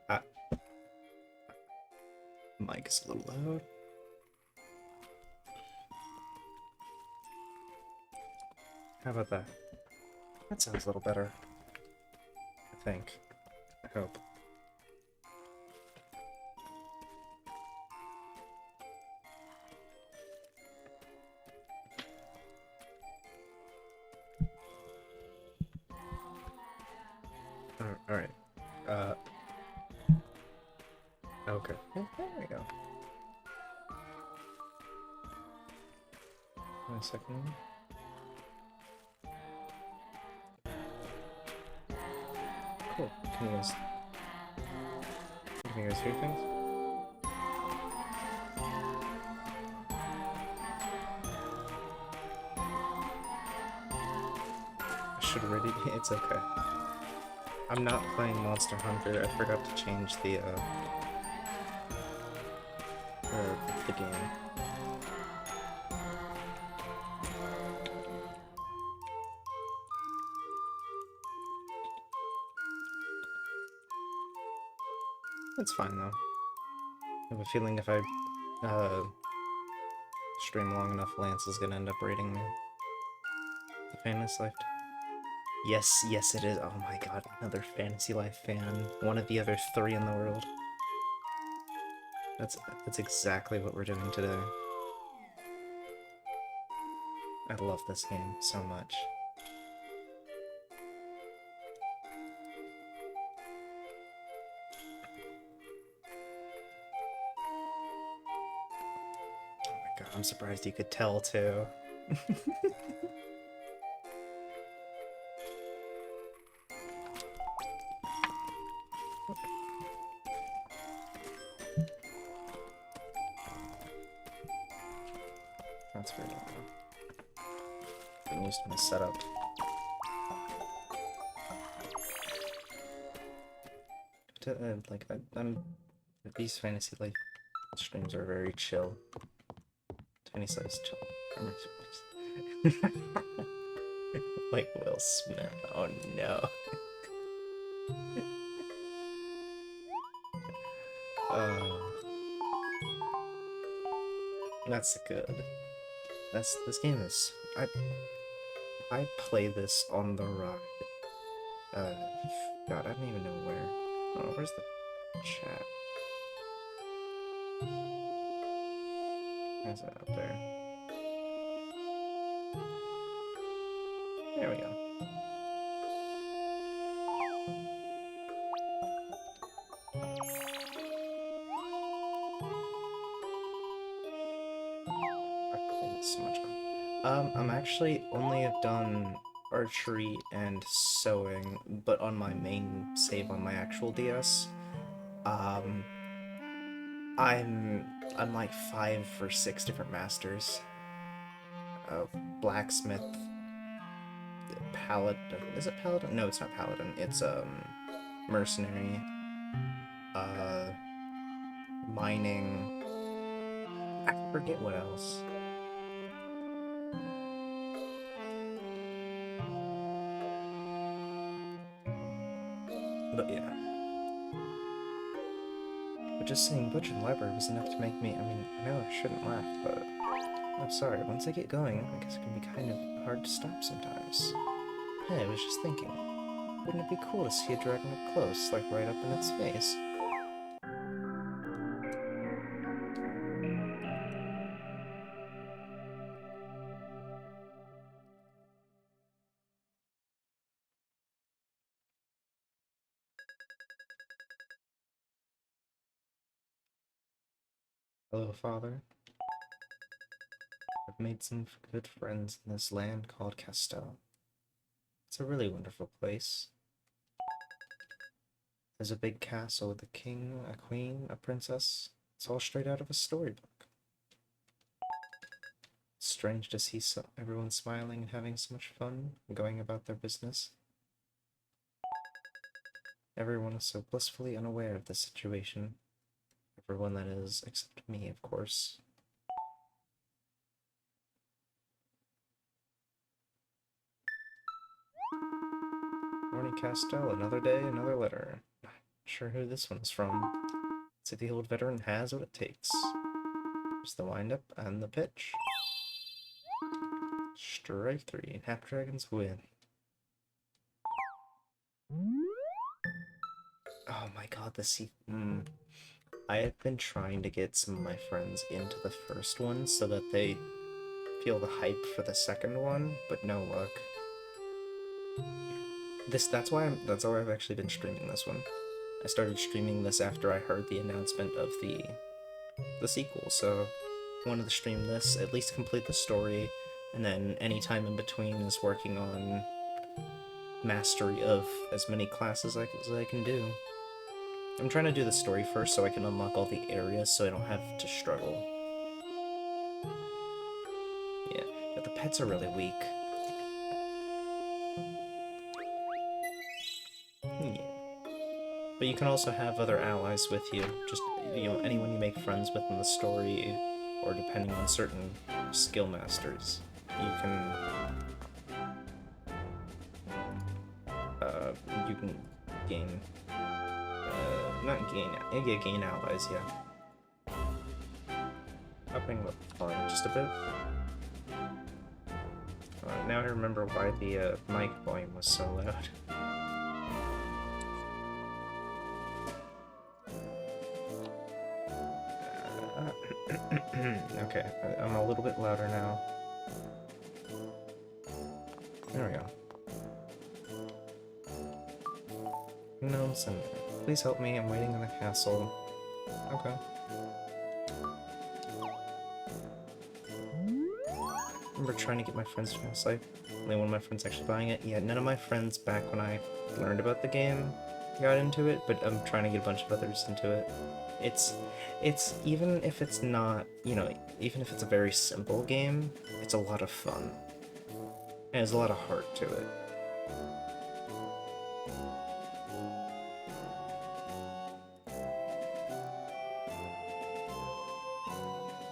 uh, mic is a little loud. How about that? That sounds a little better. I think. I hope. Alright. Okay. There we go. Wait a second. Cool. Can you guys hear things? I should already be. It's okay. I'm not playing Monster Hunter. I forgot to change the game. It's fine though. I have a feeling if I stream long enough, Lance is gonna end up rating me. The Fantasy Life. Yes, yes it is. Oh my god, another Fantasy Life fan. One of the other 3 in the world. That's exactly what we're doing today. I love this game so much. Oh my god, I'm surprised you could tell too. That's very good. I'm used to my setup. These Fantasy Life streams are very chill. Tiny size chill. Like Will Smith. Oh no. That's good. This game is. I play this on the ride. God, I don't even know where. Oh, where's the chat? Where's that up there? There we go. So much fun. I'm actually only have done archery and sewing, but on my main save on my actual DS. I'm like 5 or 6 different masters. Blacksmith, paladin. Is it paladin? No, it's not paladin. It's mercenary. Mining. I forget what else. But yeah. But just saying Butch in the library was enough to make me. I mean, I know I shouldn't laugh, but I'm sorry. Once I get going, I guess it can be kind of hard to stop sometimes. Hey, I was just thinking. Wouldn't it be cool to see a dragon up close, like right up in its face? Hello, Father. I've made some good friends in this land called Castell. It's a really wonderful place. There's a big castle with a king, a queen, a princess. It's all straight out of a storybook. It's strange to see everyone smiling and having so much fun, and going about their business. Everyone is so blissfully unaware of the situation. Everyone, that is, except me, of course. Morning, Castell, another day, another letter. Not sure who this one's from. See if the old veteran has what it takes. There's the windup and the pitch. Strike 3. Hapdragons win. Oh my god, the sequel. I have been trying to get some of my friends into the first one so that they feel the hype for the second one, but no luck. That's why I've actually been streaming this one. I started streaming this after I heard the announcement of the sequel, so I wanted to stream this, at least complete the story, and then any time in between is working on mastery of as many classes as I can do. I'm trying to do the story first so I can unlock all the areas so I don't have to struggle. Yeah, but the pets are really weak. Yeah. But you can also have other allies with you, just, anyone you make friends with in the story, or depending on certain skill masters, you can gain, gain allies, yeah. Upping the volume just a bit. Now I remember why the mic volume was so loud. Okay, I'm a little bit louder now. There we go. No, send. Please help me, I'm waiting in the castle. Okay. I remember trying to get my friends to pass, like, only one of my friends actually buying it. Yeah, none of my friends back when I learned about the game got into it, but I'm trying to get a bunch of others into it. It's even if it's not, even if it's a very simple game, it's a lot of fun. And there's a lot of heart to it.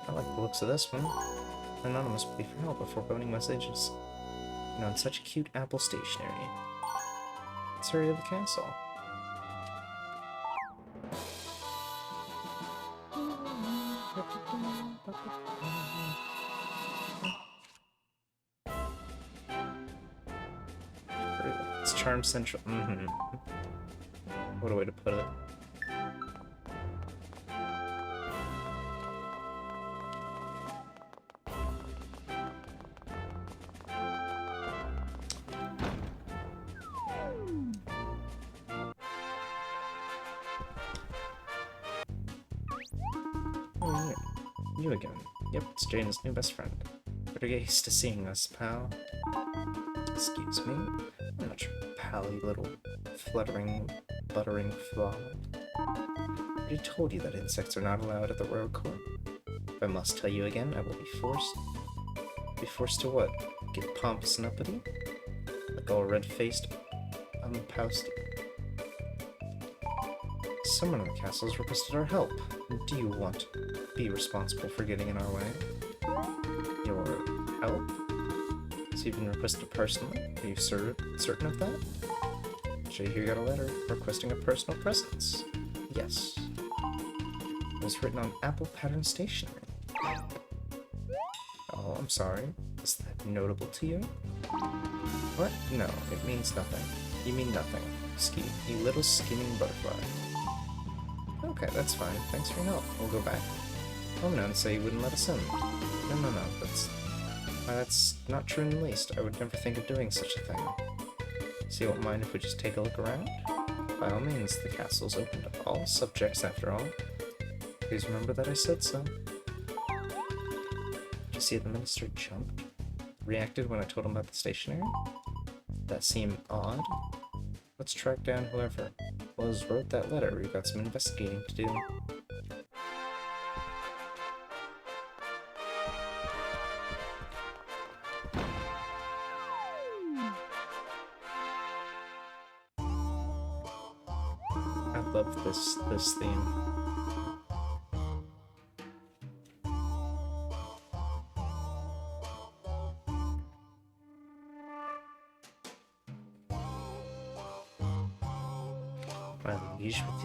I like the looks of this one. Anonymous plea for help before boning messages. On such cute apple stationery. Let's hurry to the castle. It's Charm Central. What a way to put it. Oh, you again. Yep, it's Jane's new best friend. Better get used to seeing us, pal. Excuse me? I'm not your pally little fluttering, buttering flaw. I already told you that insects are not allowed at the royal court. If I must tell you again, I will be forced. Be forced to what? Get pompous and uppity? Like all red-faced, unpousty. Someone in the castle has requested our help. Do you want to be responsible for getting in our way? Your help? Has he been requested personally? Are you certain of that? Jay here got a letter requesting a personal presence. Yes. It was written on apple pattern stationery. Oh, I'm sorry. Is that notable to you? What? No, it means nothing. You mean nothing. You little skimming butterfly. Okay, that's fine. Thanks for your help. We'll go back. Home now and say you wouldn't let us in. No. That's not true in the least. I would never think of doing such a thing. So you won't mind if we just take a look around? By all means, the castle's open to all subjects after all. Please remember that I said so. Did you see the minister jumped? Reacted when I told him about the stationery? That seemed odd. Let's track down whoever wrote that letter. We've got some investigating to do. I love this theme.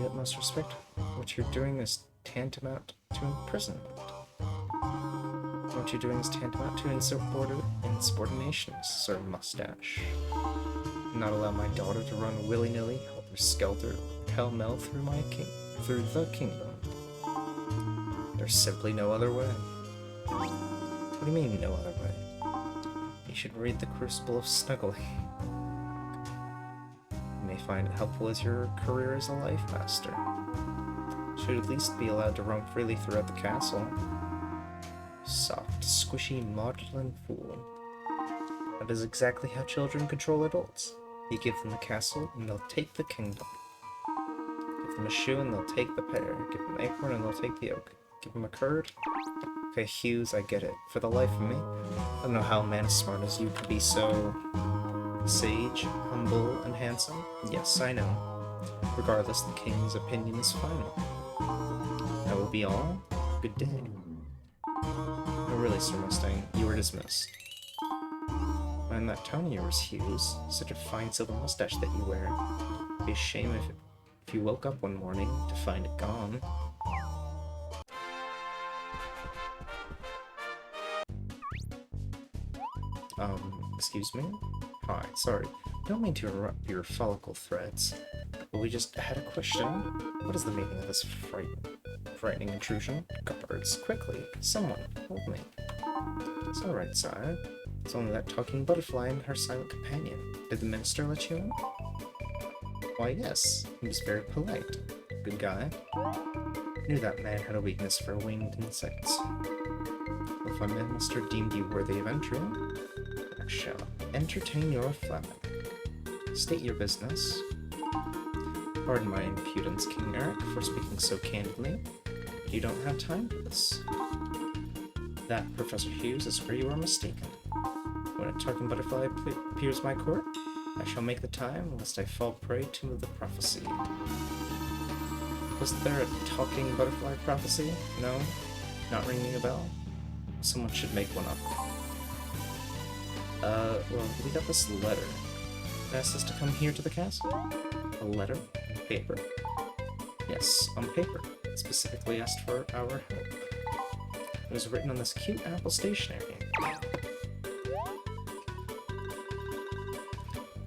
the utmost respect. What you're doing is tantamount to imprisonment. What you're doing is tantamount to insubordination, Sir Mustache. Not allow my daughter to run willy-nilly, helter-skelter, pell-mell through the kingdom. There's simply no other way. What do you mean, no other way? You should read The Crucible of Snuggling. You may find it helpful as your career as a life master. You should at least be allowed to roam freely throughout the castle. Soft, squishy, maudlin fool. That is exactly how children control adults. You give them the castle, and they'll take the kingdom. Give them a shoe, and they'll take the pear. Give them an acorn, and they'll take the oak. Give them a curd. Okay, Hughes, I get it. For the life of me, I don't know how a man as smart as you could be so sage, humble, and handsome. Yes, I know. Regardless, the king's opinion is final. That will be all. Good day. No, really, Sir Mustang, you were dismissed. Mind that tone of yours, Hughes. Such a fine silver mustache that you wear. It'd be a shame if you woke up one morning to find it gone. Excuse me? Hi, sorry. Don't mean to interrupt your follicle threads, but we just had a question. What is the meaning of this frightening intrusion? Guards, quickly! Someone, hold me. It's alright, sire. It's only that talking butterfly and her silent companion. Did the minister let you in? Why, yes. He was very polite. Good guy. Knew that man had a weakness for winged insects. If my minister deemed you worthy of entry, I shall entertain your flapping. State your business. Pardon my impudence, King Eric, for speaking so candidly. You don't have time for this. That, Professor Hughes, is where you are mistaken. When a talking butterfly appears my court, I shall make the time, lest I fall prey to the prophecy. Was there a talking butterfly prophecy? No? Not ringing a bell? Someone should make one up. Well, we got this letter. It asked us to come here to the castle. A letter? On paper? Yes, on paper. It specifically asked for our help. It was written on this cute Apple stationery.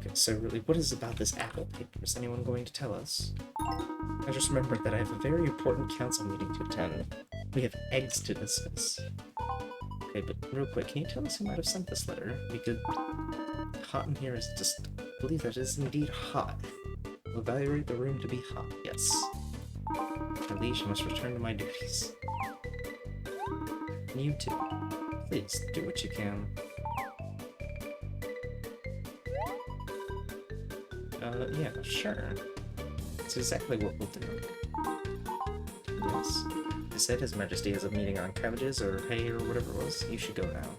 Okay, so really, what is about this Apple paper? Is anyone going to tell us? I just remembered that I have a very important council meeting to attend. We have eggs to discuss. Okay, but real quick, can you tell us who might have sent this letter? We could... Hot in here is just... I believe that it is indeed hot. We'll evaluate the room to be hot, yes. At least I must return to my duties. And you too. Please, do what you can. Yeah, sure. That's exactly what we'll do. Yes. He said His Majesty has a meeting on cabbages or hay or whatever it was. You should go now.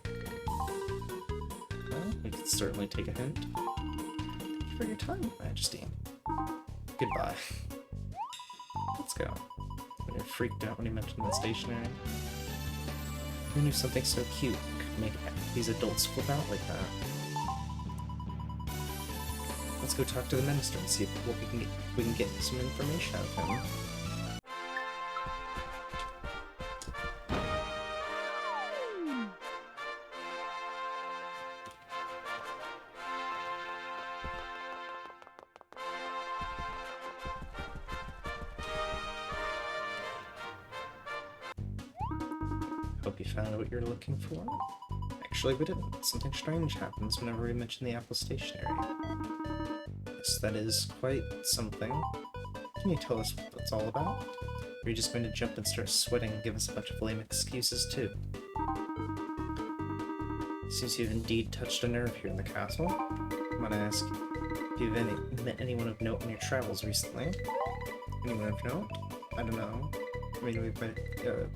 Well, we could certainly take a hint. Thank you for your time, Majesty. Goodbye. Let's go. I freaked out when he mentioned the stationery. Who knew something so cute could make these adults flip out like that? Let's go talk to the minister and see if we can get some information out of him. Hope you found what you're looking for. Actually, we didn't. Something strange happens whenever we mention the Apple stationery. Yes, that is quite something. Can you tell us what that's all about? Or are you just going to jump and start sweating and give us a bunch of lame excuses, too? Since you've indeed touched a nerve here in the castle, I want to ask if you've met anyone of note in your travels recently. Anyone of note? I don't know. I mean, we've met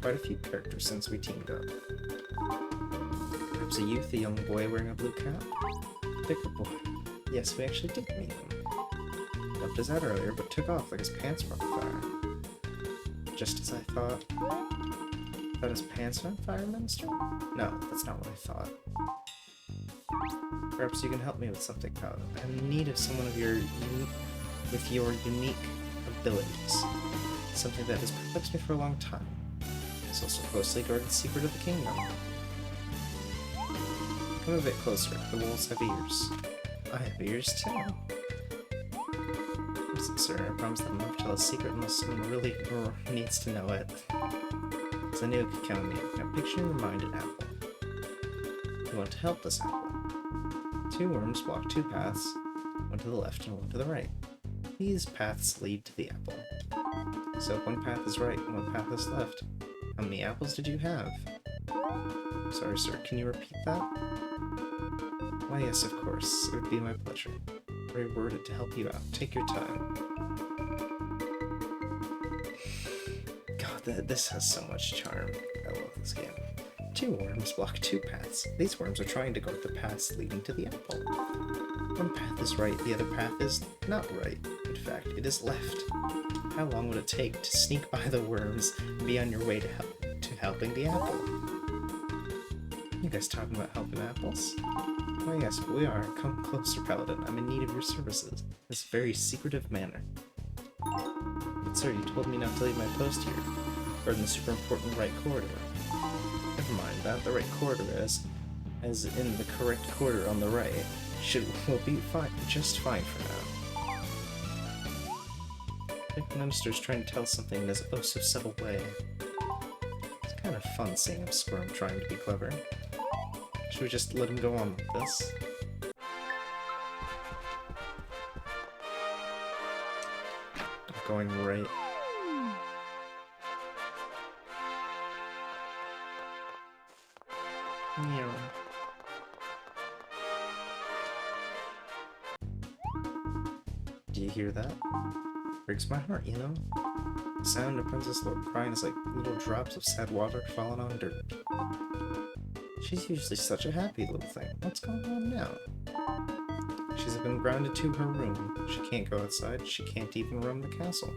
quite a few characters since we teamed up. Perhaps a youth, a young boy wearing a blue cap? Bigger boy. Yes, we actually did meet him. Left us out earlier, but took off like his pants were on fire. Just as I thought. Thought his pants were on fire, Minister? No, that's not what I thought. Perhaps you can help me with something, though. I'm in need of someone with your unique abilities. Something that has perplexed me for a long time. It's also a closely guarded secret of the kingdom. Come a bit closer. The walls have ears. I have ears too. Listen, sir, I promise that I'm not to tell a secret unless someone really needs to know it. So I knew it could count on me. Now picture in your mind an apple. You want to help this apple. 2 worms block 2 paths, one to the left and one to the right. These paths lead to the apple. So if one path is right and one path is left, how many apples did you have? Sorry, sir, can you repeat that? Why, yes, of course. It would be my pleasure. Very worded to help you out. Take your time. God, this has so much charm. I love this game. 2 worms block 2 paths. These worms are trying to guard the paths leading to the apple. One path is right, the other path is not right. In fact, it is left. How long would it take to sneak by the worms and be on your way to helping the apple? You guys talking about helping apples? Oh yes, we are. Come closer, Paladin. I'm in need of your services. In this very secretive manner. But sir, you told me not to leave my post here. Or in the super important right corridor. Never mind that. The right corridor as in the correct quarter on the right, will be fine, just fine for now. The minister's trying to tell something in his oh so subtle way. It's kind of fun seeing him squirm trying to be clever. Should we just let him go on with this? I'm going right. Yeah. Do you hear that? Breaks my heart, you know? The sound of Princess Lord crying is like little drops of sad water falling on dirt. She's usually such a happy little thing. What's going on now? She's been grounded to her room. She can't go outside. She can't even roam the castle.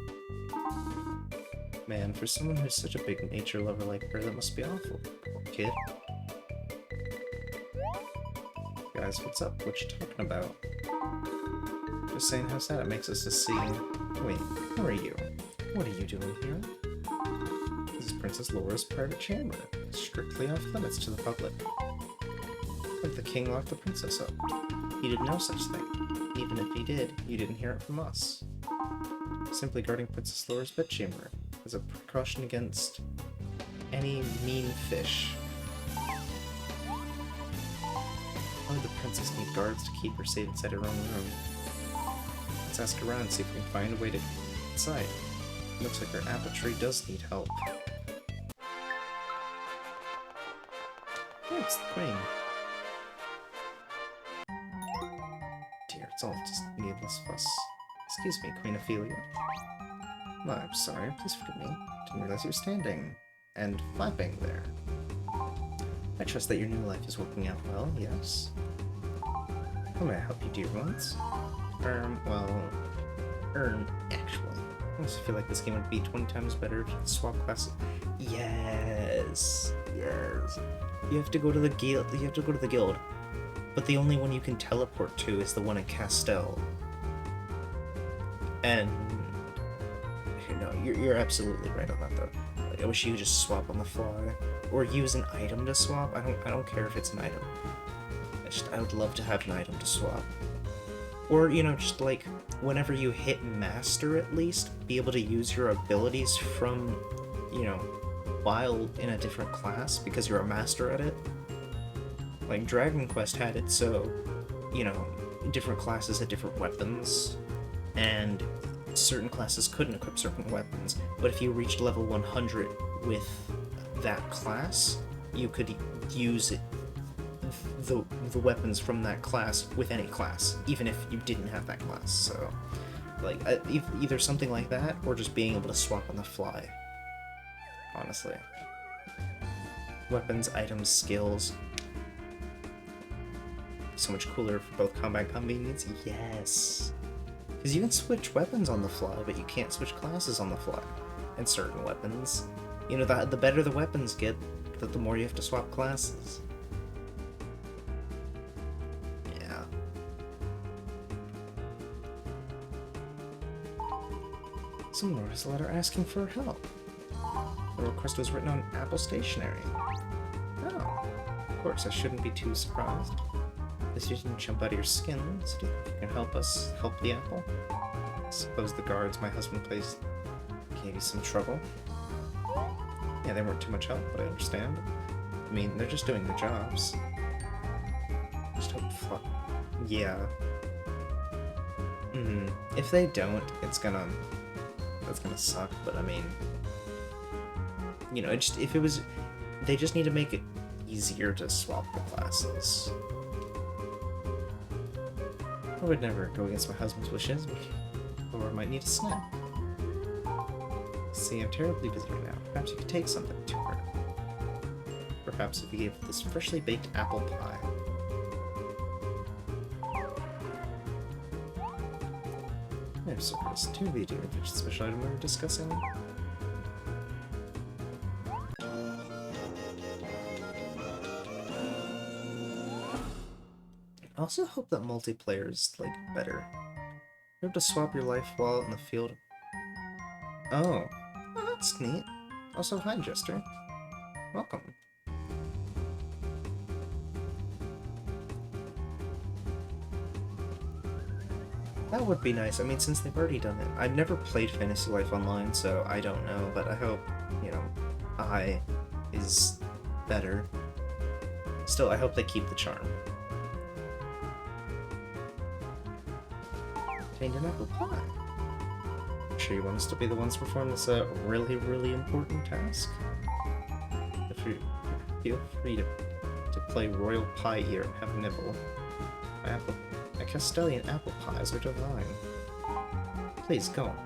Man, for someone who's such a big nature lover like her, that must be awful. Poor kid. Guys, what's up? What you talking about? Just saying how sad it makes us to see. Wait, who are you? What are you doing here? This is Princess Laura's private chamber, strictly off limits to the public. But the king locked the princess up. He did no such thing. Even if he did, you didn't hear it from us. Simply guarding Princess Laura's bedchamber as a precaution against any mean fish. Why would the princess need guards to keep her safe inside her own room? Let's ask around and see if we can find a way to get inside. Looks like our apple tree does need help. Oh, it's the queen. Dear, it's all just needless fuss. Excuse me, Queen Ophelia. No, I'm sorry, please forgive me. Didn't realize you were standing and flapping there. I trust that your new life is working out well, yes? How may I help you, dear ones? Actually. I also feel like this game would be 20 times better if you could swap classes. Yes! Yes. You have to go to the guild. But the only one you can teleport to is the one in Castell. And you know, you're absolutely right on that though. Like, I wish you could just swap on the fly. Or use an item to swap. I don't care if it's an item. I would love to have an item to swap. Or, you know, just like, whenever you hit master at least, be able to use your abilities from, you know, while in a different class, because you're a master at it. Like, Dragon Quest had it so, you know, different classes had different weapons, and certain classes couldn't equip certain weapons, but if you reached level 100 with that class, you could use it, the weapons from that class with any class, even if you didn't have that class. So, like, either something like that, or just being able to swap on the fly. Honestly. Weapons, items, skills. So much cooler for both combat convenience. Yes! Because you can switch weapons on the fly, but you can't switch classes on the fly. And certain weapons. You know, the better the weapons get, the more you have to swap classes. Someone wrote us a letter asking for help. The request was written on Apple stationery. Oh, of course, I shouldn't be too surprised. This you didn't jump out of your skin, so do you think you can help us help the Apple? I suppose the guards my husband placed gave you some trouble. Yeah, they weren't too much help, but I understand. I mean, they're just doing their jobs. Just hope yeah. If they don't, that's gonna suck, but I mean, you know, if it was, they just need to make it easier to swap the classes. I would never go against my husband's wishes, or I might need a snack. See, I'm terribly busy right now. Perhaps you could take something to her. Perhaps if you gave this freshly baked apple pie. I'm surprised. 2 VOD, which special item we were discussing. I also hope that multiplayer is, like, better. You have to swap your life while out in the field. Oh, that's neat. Also, hi, Jester. Welcome. That would be nice. I mean, since they've already done it. I've never played Fantasy Life Online, so I don't know, but I hope, you know, I is better. Still, I hope they keep the charm. Obtained an apple pie. Sure you want us to be the ones to perform this really, really important task? Feel free to play Royal Pie Eater and have a nibble. My Castilian apple pies are divine. Please, go on.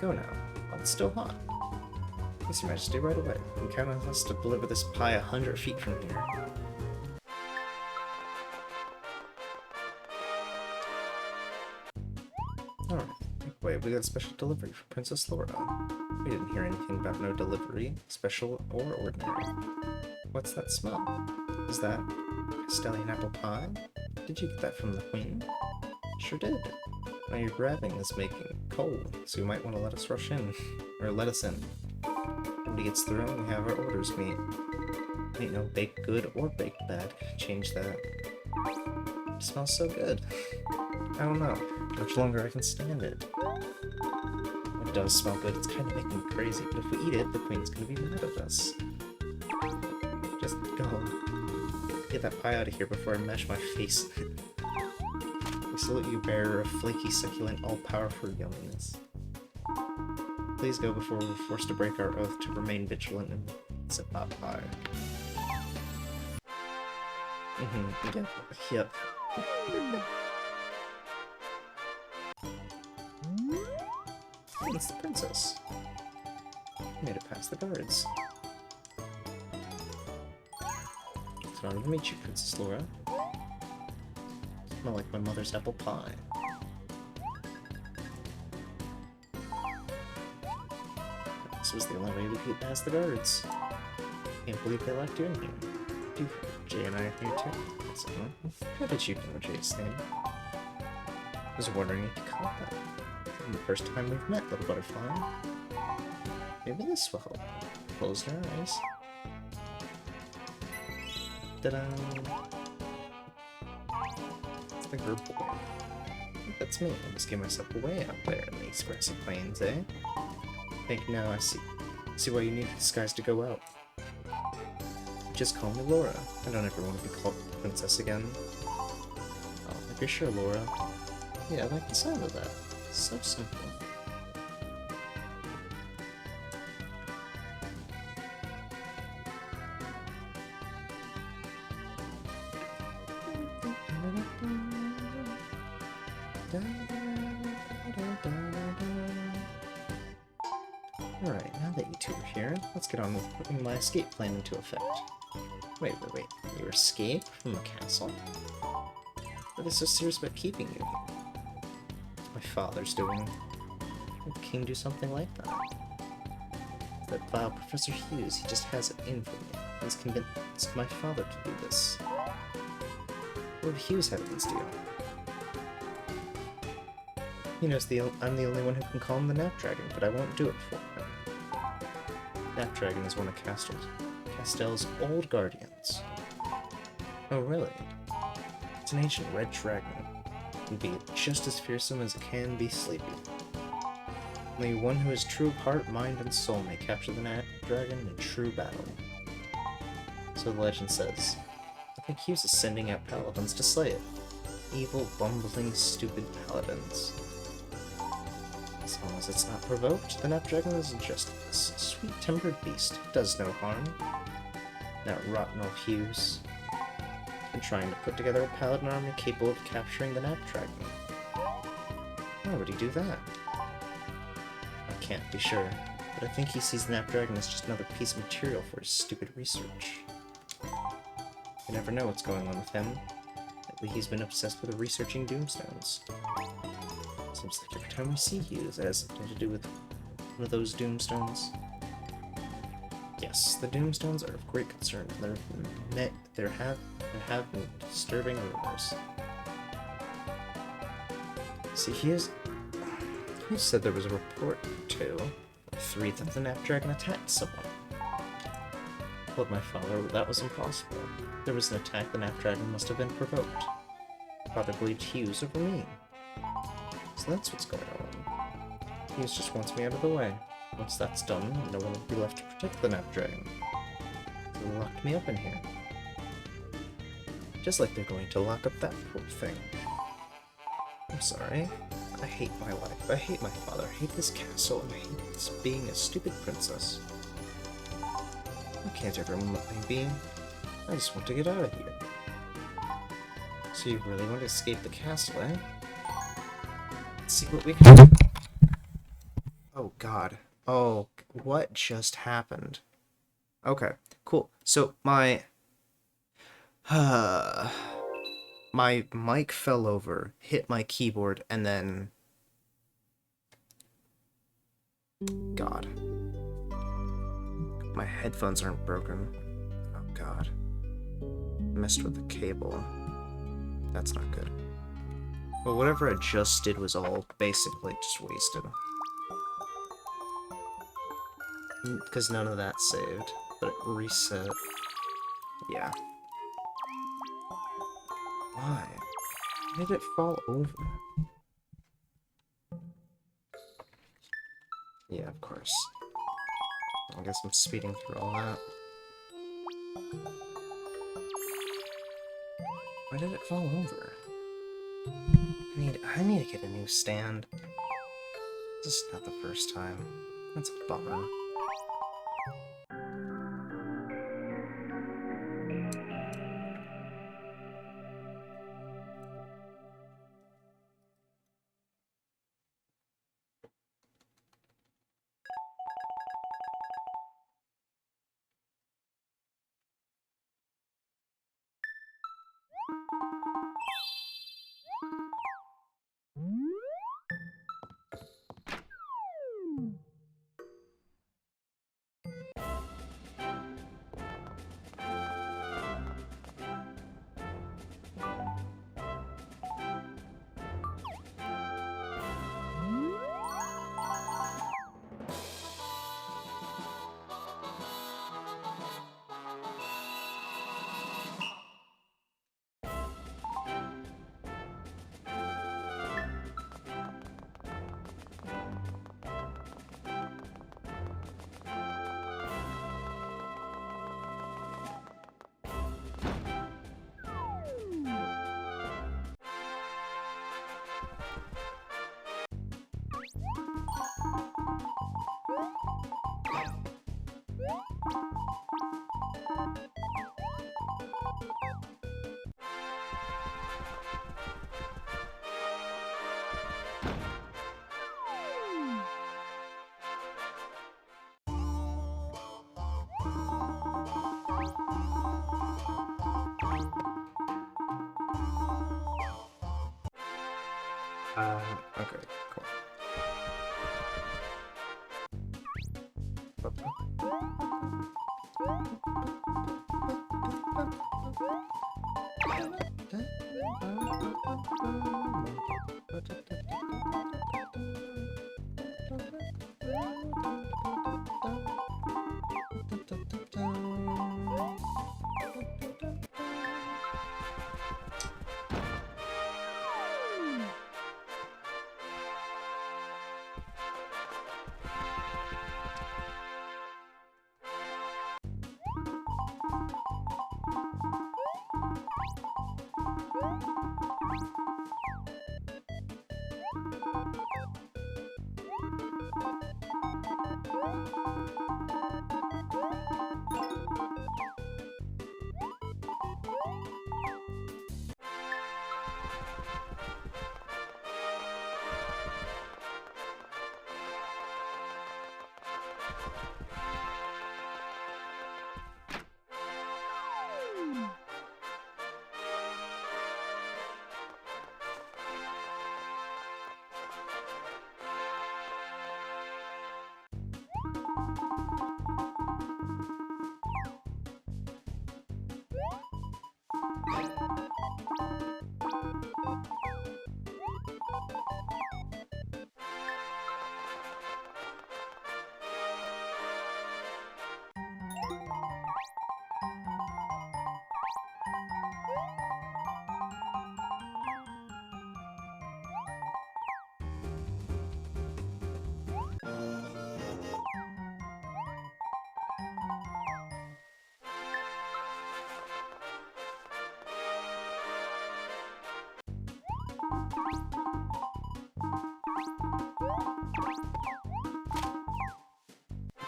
Go now, while it's still hot. Yes, Your Majesty, right away. You can count on us to deliver this pie 100 feet from here. Alright, wait, we got a special delivery for Princess Laura. We didn't hear anything about no delivery, special or ordinary. What's that smell? Is that Castilian apple pie? Did you get that from the Queen? Sure did. Now your grabbing is making cold, so you might want to let us rush in. Or let us in. Nobody gets through, we have our orders meet. Ain't no baked good or baked bad. Change that. It smells so good. I don't know. How much longer I can stand it. It does smell good. It's kind of making me crazy, but if we eat it, the Queen's gonna be mad at us. Just go. Get that pie out of here before I mash my face. We salute you, bearer of flaky, succulent, all-powerful yumminess. Please go before we're forced to break our oath to remain vigilant and sip that pie. Yep. It's the princess. Made it past the guards. It's an honor to meet you, Princess Laura. Smell like my mother's apple pie. This was the only way we could get past the guards. Can't believe they left you in here. Jay and I are here too. So, how did you know Jay's name? I was wondering if you caught that. The first time we've met, little butterfly. Maybe this will help. Close your eyes. Ta-da! It's the girl boy. I think that's me. I just gave myself away out there in these grassy plains, eh? I think now I see why you need disguise to go out. Just call me Laura. I don't ever want to be called Princess again. Oh, if you're sure, Laura. Yeah, I like the sound of that. So simple. Alright, now that you two are here, let's get on with putting my escape plan into effect. Wait. You escape from the castle? What is so serious about keeping you here? My father's doing. Would the king do something like that? That vile Professor Hughes, he just has it in for me. He's convinced my father to do this. What would Hughes have against you? He knows I'm the only one who can calm the Napdragon, but I won't do it for him. Napdragon is one of Castell's old guardians. Oh, really? It's an ancient red dragon. It can be just as fearsome as it can be sleepy. Only one who has true heart, mind, and soul may capture the Napdragon in true battle. So the legend says. I think he was sending out paladins to slay it. Evil, bumbling, stupid paladins. As long as it's not provoked, the Napdragon is just this sweet-tempered beast. It does no harm. That rotten old Hughes. Been trying to put together a paladin army capable of capturing the Napdragon. Why would he do that? I can't be sure, but I think he sees the Napdragon as just another piece of material for his stupid research. You never know what's going on with him. Lately he's been obsessed with researching Doomstones. Seems like every time we see Hughes, it has something to do with one of those Doomstones. Yes, the Doomstones are of great concern, and there have been disturbing rumors. See, he said there was a report or 2 or 3 that the Napdragon attacked someone. I told my father that was impossible. There was an attack the Napdragon must have been provoked. Father believed Hughes over me. So that's what's going on. Hughes just wants me out of the way. Once that's done, no one will be left to protect the Napdragon. They locked me up in here. Just like they're going to lock up that poor thing. I'm sorry. I hate my life. I hate my father. I hate this castle, and I hate being a stupid princess. Why can't everyone let me be? I just want to get out of here. So you really want to escape the castle, eh? Let's see what we can do. Oh god. Oh, what just happened? Okay, cool. So my mic fell over, hit my keyboard, and then God. My headphones aren't broken. Oh god. Messed with the cable. That's not good. Well, whatever I just did was all basically just wasted. Because none of that saved, but it reset. Yeah. Why? Why did it fall over? Yeah, of course. I guess I'm speeding through all that. Why did it fall over? I need to get a new stand. This is not the first time. That's a bummer. Okay, cool.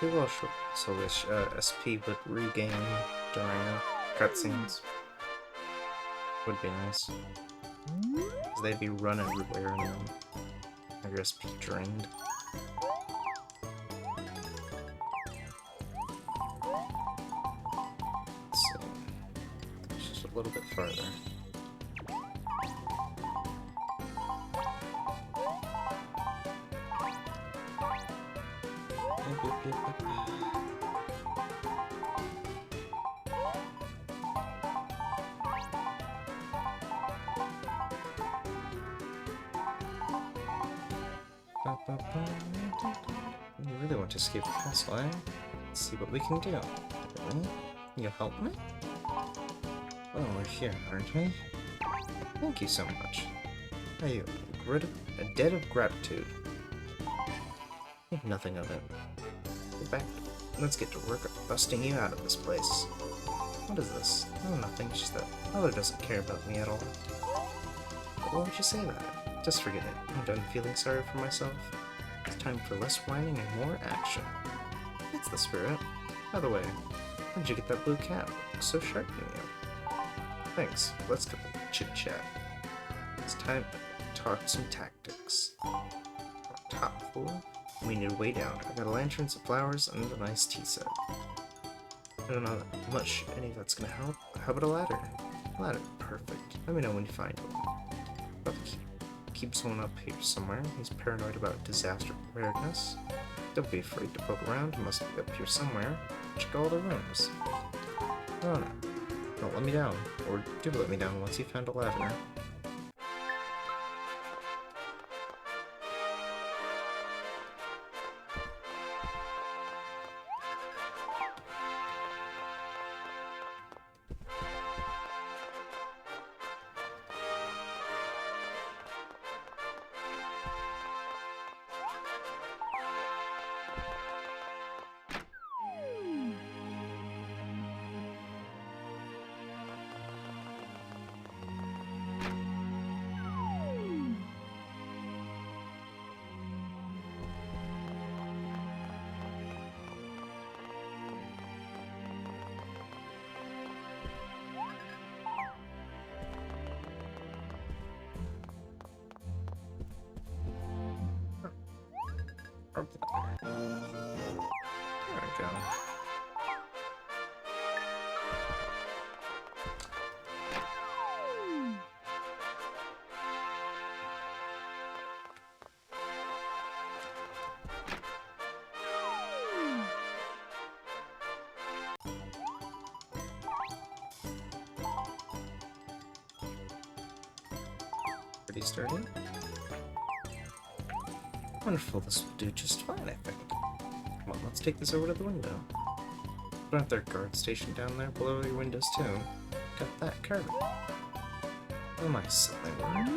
Maybe I'll so wish SP would regain during cutscenes. Would be nice. Because they'd be run everywhere and then have your SP drained. Let's see. It's just a little bit farther. You really want to escape the castle, eh? Let's see what we can do. Really? You'll help me? Well, we're here, aren't we? Thank you so much. Are you a debt of gratitude? Think nothing of it. Get back. Let's get to work busting you out of this place. What is this? Oh, nothing. Just that Mother doesn't care about me at all. Why would you say that? Just forget it. I'm done feeling sorry for myself. It's time for less whining and more action. It's the spirit. By the way, where did you get that blue cap? It looks so sharp in you. Thanks. Let's get the chit-chat. It's time to talk some tactics. Top floor? We need a way down. I got a lantern, some flowers, and a nice tea set. I don't know much any of that's gonna help. How about a ladder? Ladder, perfect. Let me know when you find one. Probably keep someone up here somewhere. He's paranoid about disaster preparedness. Don't be afraid to poke around. He must be up here somewhere. Check all the rooms. Oh no. Don't let me down. Or do let me down once you found a ladder. There we go. Pretty sturdy. Wonderful, this will do just fine, I think. Come on, let's take this over to the window. Aren't there guards stationed down there below your windows too? Got that covered. Oh my silly word.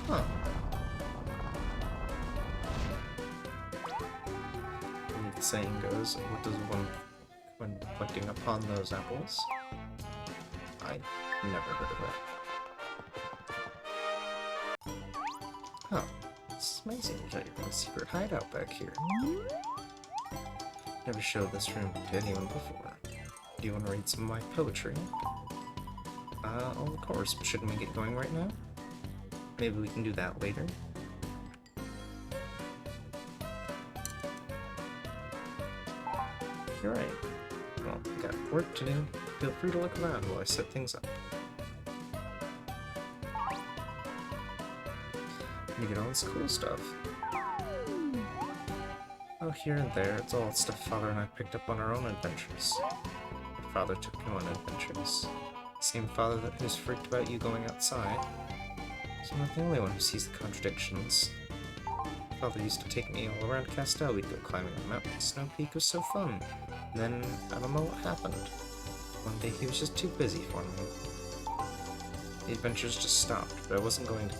Huh. And the saying goes, what does one when reflecting upon those apples? I never heard of it. Huh. This is amazing. You got your own secret hideout back here. Never showed this room to anyone before. Do you want to read some of my poetry? Of course, but shouldn't we get going right now? Maybe we can do that later. You're right. Well, we got work to do. Feel free to look around while I set things up. You get all this cool stuff. Oh, here and there, it's all stuff Father and I picked up on our own adventures. Your father took you on adventures. Same father who's freaked about you going outside. So I'm not the only one who sees the contradictions. Father used to take me all around Castell. We'd go climbing a mountain. Snow Peak was so fun. And then, I don't know what happened. One day he was just too busy for me. The adventures just stopped, but I wasn't going to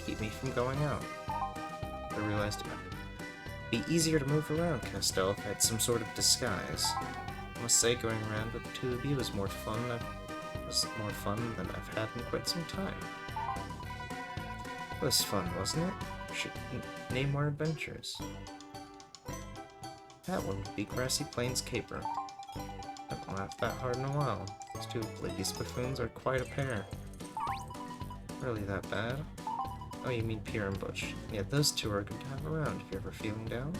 keep me from going out. I realized it would be easier to move around Castell if I had some sort of disguise. I must say, going around with Tubi was more fun than I've had in quite some time. It was fun, wasn't it? Should name more adventures. That one would be Grassy Plains Caper. I haven't laughed that hard in a while. Those two ladies buffoons are quite a pair. Really that bad? Oh, you mean Pierre and Butch. Yeah, those two are good to have around if you're ever feeling down.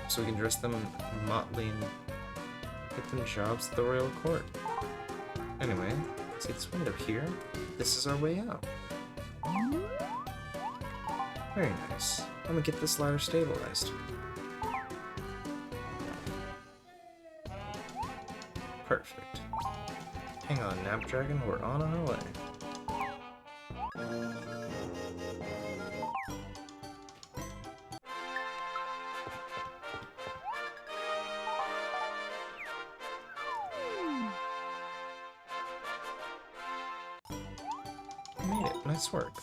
So we can dress them in motley and get them jobs at the royal court. Anyway, see this window here? This is our way out. Very nice. I'm gonna get this ladder stabilized. Perfect. Hang on, Snapdragon, we're on our way. Made it. Nice work.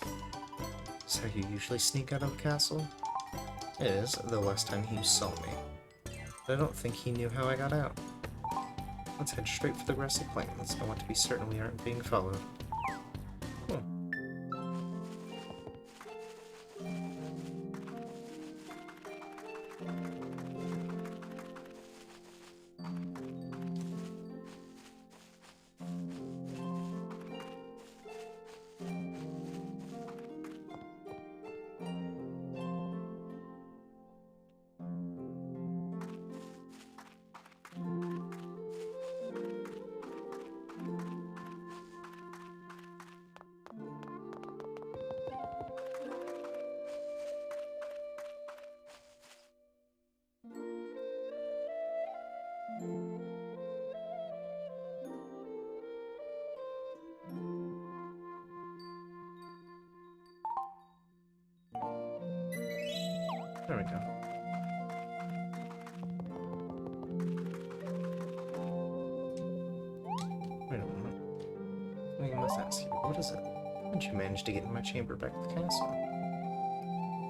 Is that how you usually sneak out of a castle? It is, the last time he saw me. But I don't think he knew how I got out. Let's head straight for the grassy plains. I want to be certain we aren't being followed. Cool. There we go. Wait a moment. I must ask you, what is it? How did you manage to get in my chamber back at the castle?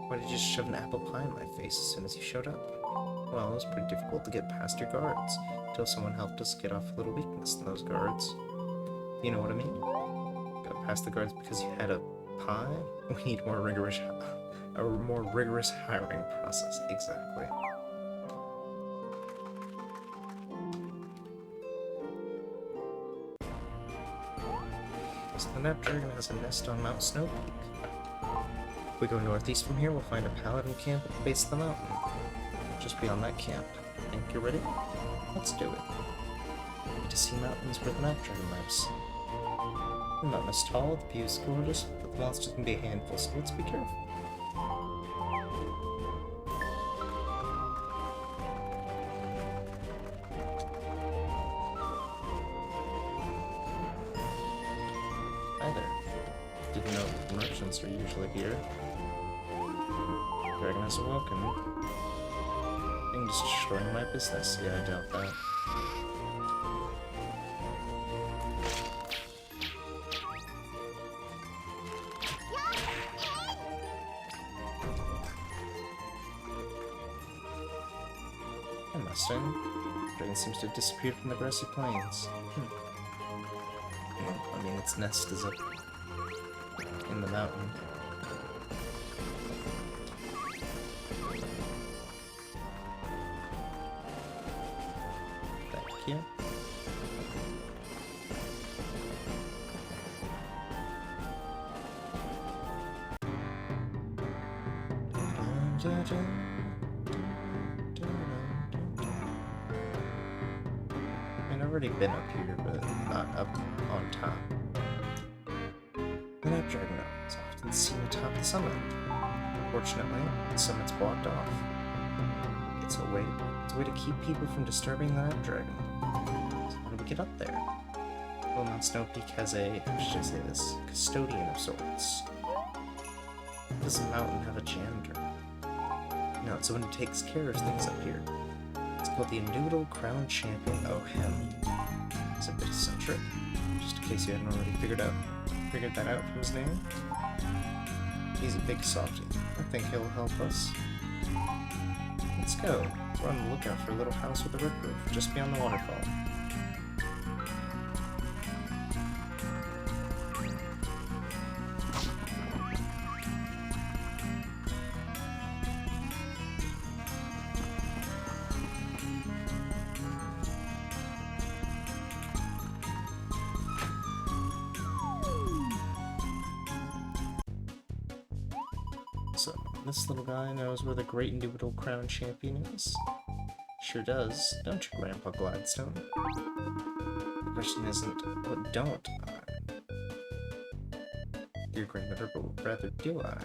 Why did you just shove an apple pie in my face as soon as you showed up? Well, it was pretty difficult to get past your guards, until someone helped us get off a little weakness in those guards. You know what I mean? Got past the guards because you had a pie? We need more rigorous... a more rigorous hiring process, exactly. So the Snapdragon has a nest on Mount Snow Peak. If we go northeast from here, we'll find a paladin camp at the base of the mountain. Just beyond that camp. Think you're ready? Let's do it. We need to see mountains where the Snapdragon lives. The mountain is tall, the view is gorgeous, but the monsters can be a handful, so let's be careful. Didn't know that the merchants are usually here. Dragon has awoken. Being destroying my business. Yeah, I doubt that. Hi, Mustang. Dragon seems to have disappeared from the grassy plains. Well, I mean, its nest is up in the mountain. Thank you. I've already been up here, but not up on top. The Snapdragon Mountain is often seen atop the summit. Fortunately, the summit's blocked off. It's a way to keep people from disturbing the Snapdragon. So how do we get up there? Well, Mount Snow Peak has a, how should I say this, custodian of sorts. Does the mountain have a janitor? No, it's someone who takes care of things up here. It's called the Indubitable Crown Champion. Oh, him. It's a bit eccentric, just in case you hadn't already figured that out from his name. He's a big softie. I think he'll help us. Let's go. We're on the lookout for a little house with a red roof, just beyond the waterfall. So, this little guy knows where the great indubitable crown champion is. Sure does, don't you, Grandpa Gladstone? The question isn't, what don't I? Dear grandmother, but rather do I?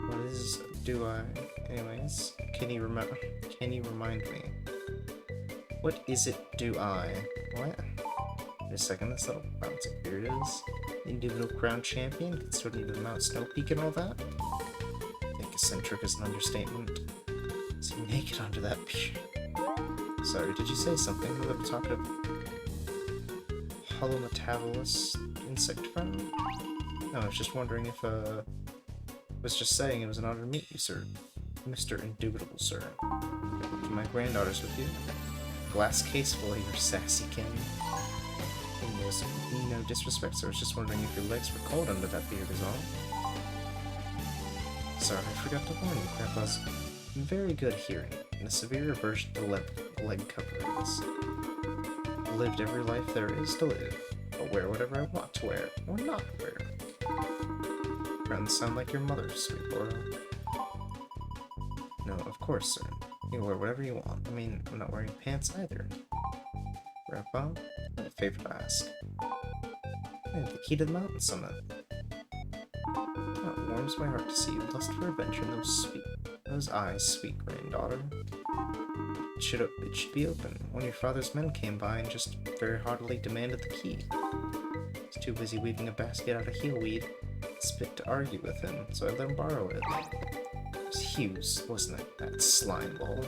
What is do I? Anyways, can you remind me? What is it do I? What? Wait a second, this little bounce of beard is the indubitable crown champion, consorting to Mount Snow Peak and all that? I think eccentric is an understatement. Is he naked under that beard? Sorry, did you say something? We were talking of holometabolous insect friend? No, I was just wondering if, I was just saying it was an honor to meet you, sir. Mr. Indubitable, sir. My granddaughter's with you. Glass case full of your sassy kin. No disrespect, sir. I was just wondering if your legs were cold under that beard is all. Sorry, I forgot to warn you. Grandpa's very good hearing, and a severe aversion to leg coverings. Lived every life there is to live. I'll wear whatever I want to wear, or not wear. Friends sound like your mother, sweet Laura. No, of course, sir. You can wear whatever you want. I mean, I'm not wearing pants either. Grandpa, I have a favor to ask. I have the key to the mountain summit. Oh, it warms my heart to see you lust for adventure in those eyes, sweet granddaughter. It should be open. One of your father's men came by and just very heartily demanded the key. I was too busy weaving a basket out of heelweed and spit to argue with him, so I let him borrow it. It was Hughes, wasn't it? That slime ball.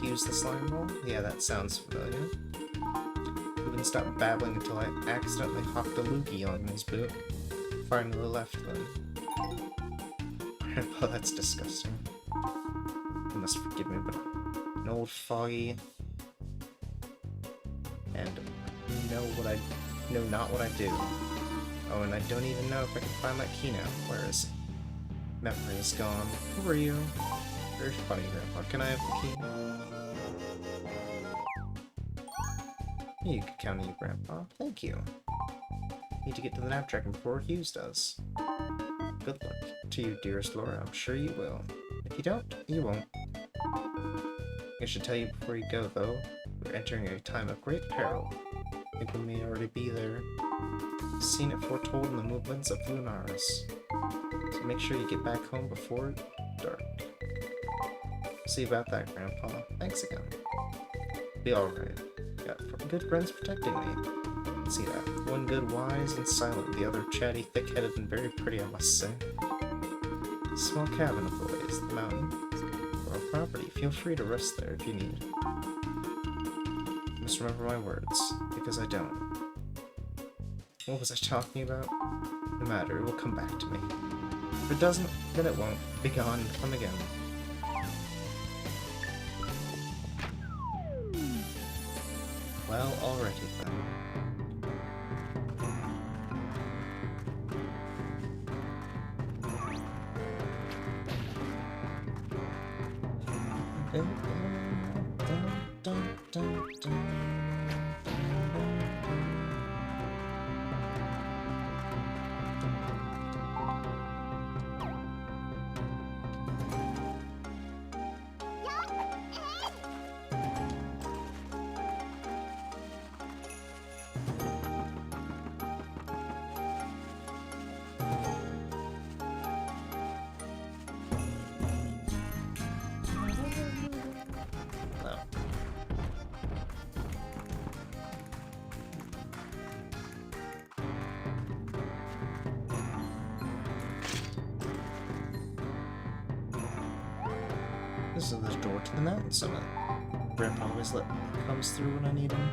Hughes the slime ball? Yeah, that sounds familiar. He wouldn't stop babbling until I accidentally hopped a loogie on his boot. Finally left then. Grandpa, that's disgusting. You must forgive me, but an old foggy and know not what I do. Oh, and I don't even know if I can find that key now. Where is it? Memory is gone. Who are you? Very funny, Grandpa. Can I have the key? You can count on you, Grandpa. Thank you. Need to get to the nap dragon before Hughes does. Good luck to you, dearest Laura. I'm sure you will. If you don't, you won't. I should tell you before you go, though. We're entering a time of great peril. I think we may already be there. I've seen it foretold in the movements of Lunaris. So make sure you get back home before dark. See about that, Grandpa. Thanks again. Be alright. Got good friends protecting me. See that. One good, wise, and silent. The other chatty, thick-headed, and very pretty, I must say. Small cabin of the ways, the mountain. Our property. Feel free to rest there if you need. Just remember my words, because I don't. What was I talking about? No matter, it will come back to me. If it doesn't, then it won't. Be gone and come again. Well, alrighty then. This is the door to the mountain summit. Grandpa always comes through when I need him.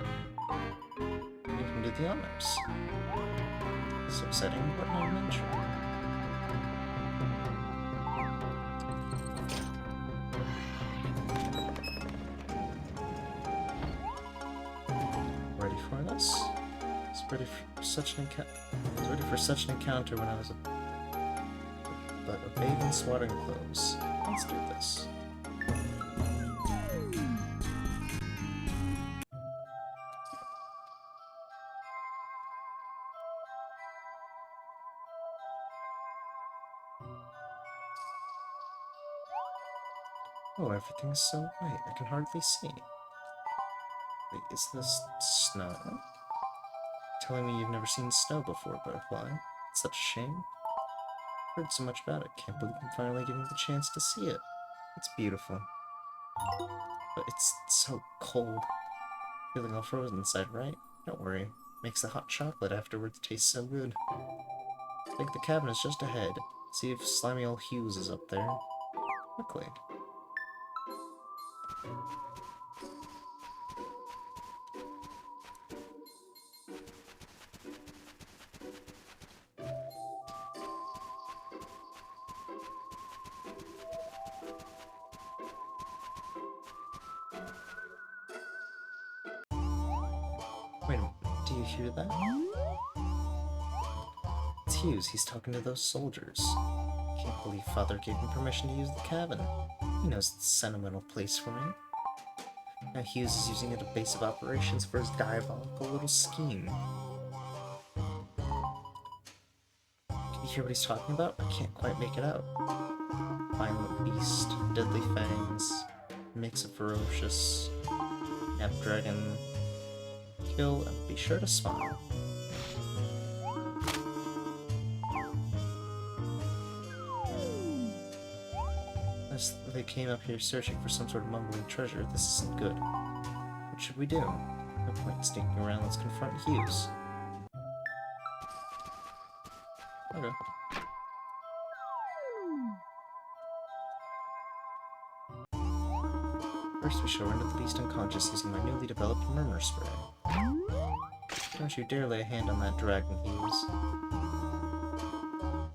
You can do the honors. So exciting, what an adventure. ready for such an encounter when I was but a babe in swaddling clothes. Let's do this. Oh, everything's so white. I can hardly see. Wait, is this snow? Telling me you've never seen snow before, Butterfly. It's such a shame. Heard so much about it. Can't believe I'm finally getting the chance to see it. It's beautiful. But it's so cold. Feeling all frozen inside, right? Don't worry. Makes the hot chocolate afterwards taste so good. I think the cabin is just ahead. See if slimy old Hughes is up there. Quickly. Wait a minute, do you hear that? It's Hughes, he's talking to those soldiers. Can't believe Father gave him permission to use the cabin. He knows it's a sentimental place for me. Now Hughes is using it as a base of operations for his diabolical little scheme. Can you hear what he's talking about? I can't quite make it out. Violent beast, deadly fangs, mix of ferocious, snapdragon. Kill and be sure to smile. As they came up here searching for some sort of mumbling treasure, this isn't good. What should we do? No point sneaking around, let's confront Hughes. Okay. First we shall render the beast unconscious using my newly developed murmur spray. Don't you dare lay a hand on that dragon, Hughes.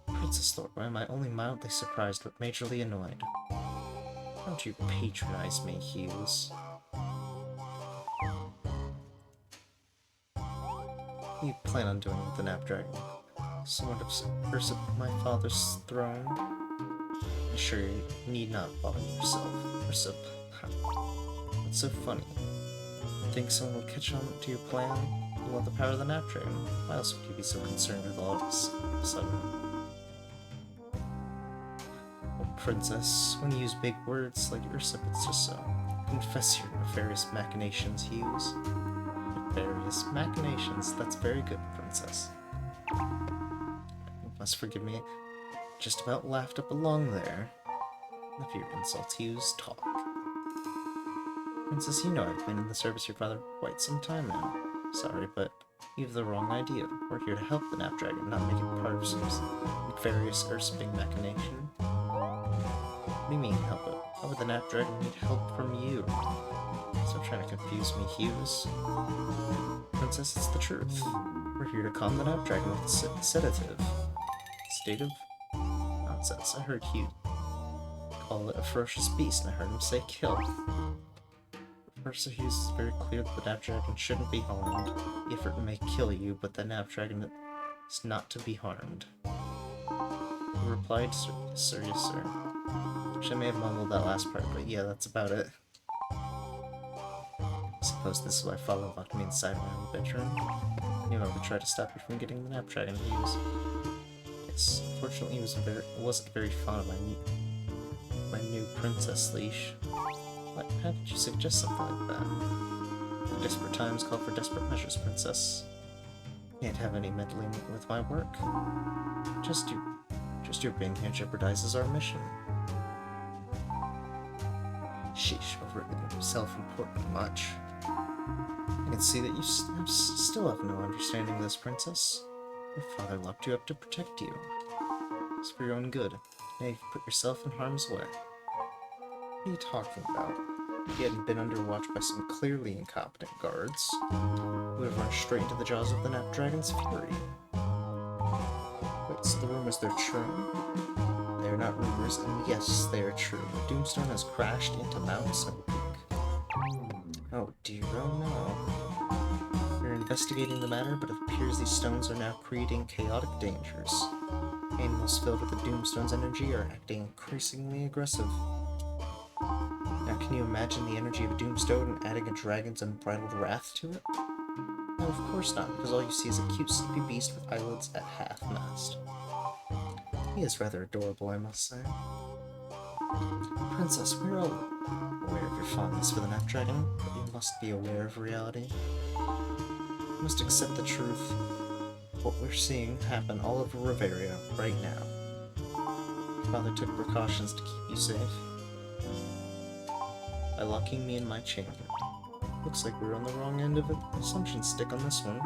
Princess Lord, why am I only mildly surprised but majorly annoyed? Don't you patronize me, Hughes. What do you plan on doing with the Napdragon? Somewhat of usurp my father's throne? I'm sure you need not bother yourself. Usurp. What's so funny? Think someone will catch on to your plan? You want the power of the Napdragon? Why else would you be so concerned with all of this of a sudden? Oh, Princess, when you use big words like usurp, it's just so. Confess your nefarious machinations, Hughes. Nefarious machinations. That's very good, Princess. You must forgive me. Just about laughed up along there. If your insults, Hughes, talk. Princess, you know I've been in the service of your father for quite some time now. Sorry, but you have the wrong idea. We're here to help the Napdragon, not make it part of some nefarious usurping machination. What do you mean, help it? Why would the Napdragon need help from you? Stop trying to confuse me, Hughes. Princess, it's the truth. We're here to calm the Napdragon with a sedative. Sedative? Nonsense. I heard Hughes call it a ferocious beast, and I heard him say kill. First, Hughes is very clear that the Napdragon shouldn't be harmed. The effort may kill you, but the Napdragon is not to be harmed. He replied, sir, yes, sir. Which I may have mumbled that last part, but yeah, that's about it. I suppose this is why Father locked me inside my own bedroom. I knew I would try to stop you from getting the Napdragon, Hughes. Yes, unfortunately, he wasn't very fond of my new princess leash. How did you suggest something like that? Desperate times call for desperate measures, Princess. Can't have any meddling with my work. Just your being here jeopardizes our mission. Sheesh, overtly self-important much. I can see that you still have no understanding of this, Princess. Your father locked you up to protect you. It's for your own good. Now you've put yourself in harm's way. What are you talking about? If you hadn't been under watch by some clearly incompetent guards, you would have run straight into the jaws of the Napdragon's fury. Wait, so the rumors, they're true? They are not rumors, and yes, they are true. Doomstone has crashed into Mount Snow Peak. Oh dear, oh no. Your investigating the matter, but it appears these stones are now creating chaotic dangers. Animals filled with the Doomstone's energy are acting increasingly aggressive. Now, can you imagine the energy of a Doomstone and adding a dragon's unbridled wrath to it? No, of course not, because all you see is a cute sleepy beast with eyelids at half-mast. He is rather adorable, I must say. Princess, we're all aware of your fondness for the Snapdragon, but you must be aware of reality. You must accept the truth. What we're seeing happen all over Riveria right now. Father took precautions to keep you safe by locking me in my chamber. Looks like we're on the wrong end of an assumption stick on this one.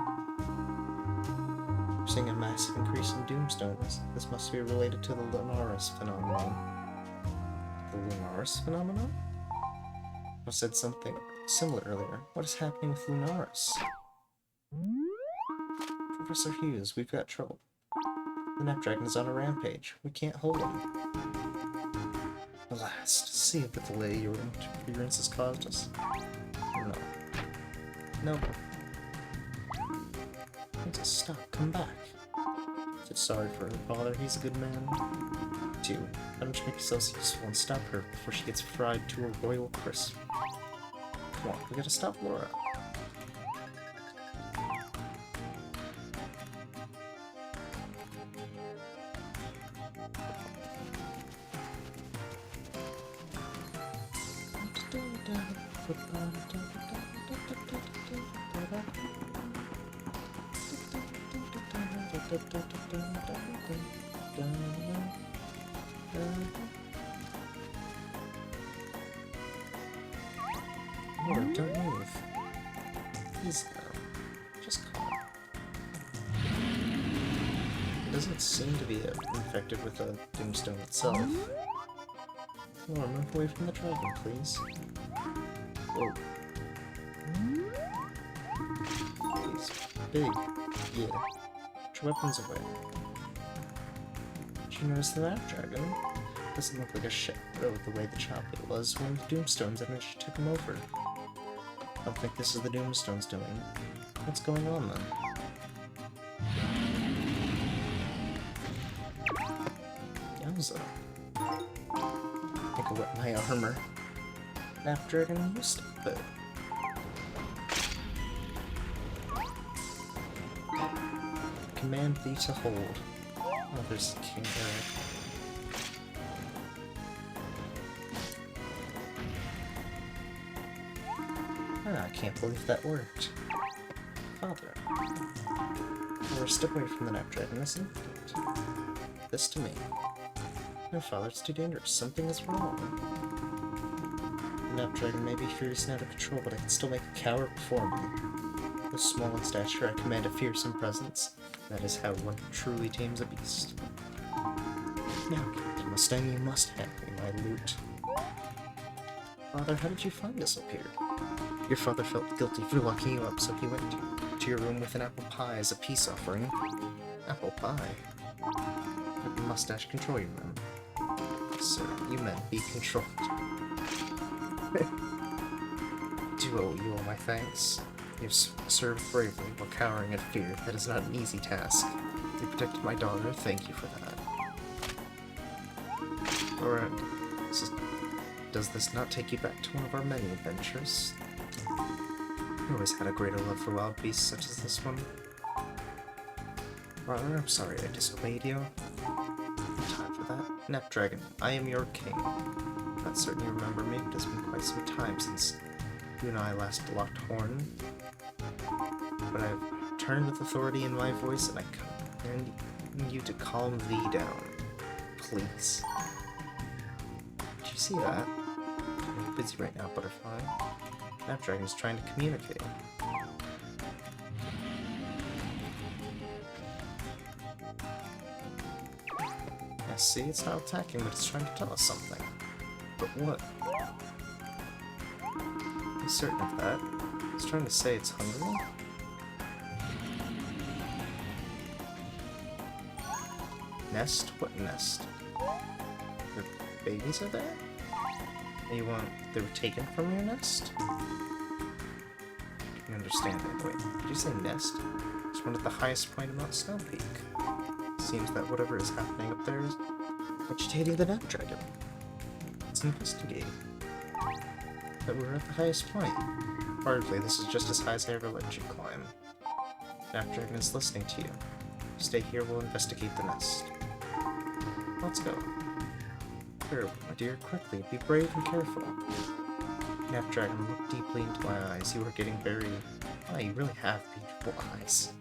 We're seeing a massive increase in Doomstones. This must be related to the Lunaris phenomenon. The Lunaris phenomenon? I said something similar earlier. What is happening with Lunaris? Professor Hughes, we've got trouble. The Snapdragon is on a rampage. We can't hold him. Alas, to see the delay your interference has caused us. No. No. Princess, stop. Come back. I said sorry for her father. He's a good man. Too. Why don't you make yourselves useful and stop her before she gets fried to a royal crisp? Come on, we gotta stop Laura. Lord, don't move. Please now. Just calm. It doesn't seem to be infected with a Doomstone itself. Laura, move away from the dragon, please. Whoa. He's big. Yeah. Put your weapons away. Did you notice the Snapdragon? Doesn't look like a shadow the way the chocolate was when the Doomstone's energy took him over. I don't think this is the Doomstone's doing. What's going on then? Yowza. I think I wet my armor. Snapdragon, you stop it. Command thee to hold. Oh, there's King Eric. Ah, I can't believe that worked. Father. We're a step away from the Snapdragon, isn't it? This to me. No, Father, it's too dangerous. Something is wrong. The Snapdragon may be furious and out of control, but I can still make a coward before me. Though small in stature, I command a fearsome presence. That is how one truly tames a beast. Now, Captain Mustang, you must hand me my loot. Father, how did you find us up here? Your father felt guilty for locking you up, so he went to your room with an apple pie as a peace offering. Apple pie? Let the mustache control your room. Sir, you meant be controlled. Do owe you all my thanks. You've served bravely while cowering in fear. That is not an easy task. You protected my daughter. Thank you for that. Alright. Does this not take you back to one of our many adventures? You always had a greater love for wild beasts such as this one. Rather, I'm sorry I disobeyed you. No time for that. Snapdragon, I am your king. I'm not certain you remember me, but it's been quite some time since you and I last locked horn. But I've returned with authority in my voice, and I command you to calm thee down. Please. Did you see that? I'm busy right now, Butterfly. Snapdragon is trying to communicate. Yeah, see, it's not attacking, but it's trying to tell us something. But what? I'm certain of that. It's trying to say it's hungry? Nest? What nest? Your babies are there? And you want... they were taken from your nest? You understanding. Wait, did you say nest? It's one at the highest point of Mount Snow Peak. Seems that whatever is happening up there is agitating the Snapdragon. Let's investigate. But we're at the highest point. Hardly, this is just as high as I ever let you climb. Snapdragon is listening to you. Stay here, we'll investigate the nest. Let's go. Here, my dear, quickly, be brave and careful. Snapdragon, look deeply into my eyes. You are getting very... Ah, you really have beautiful eyes.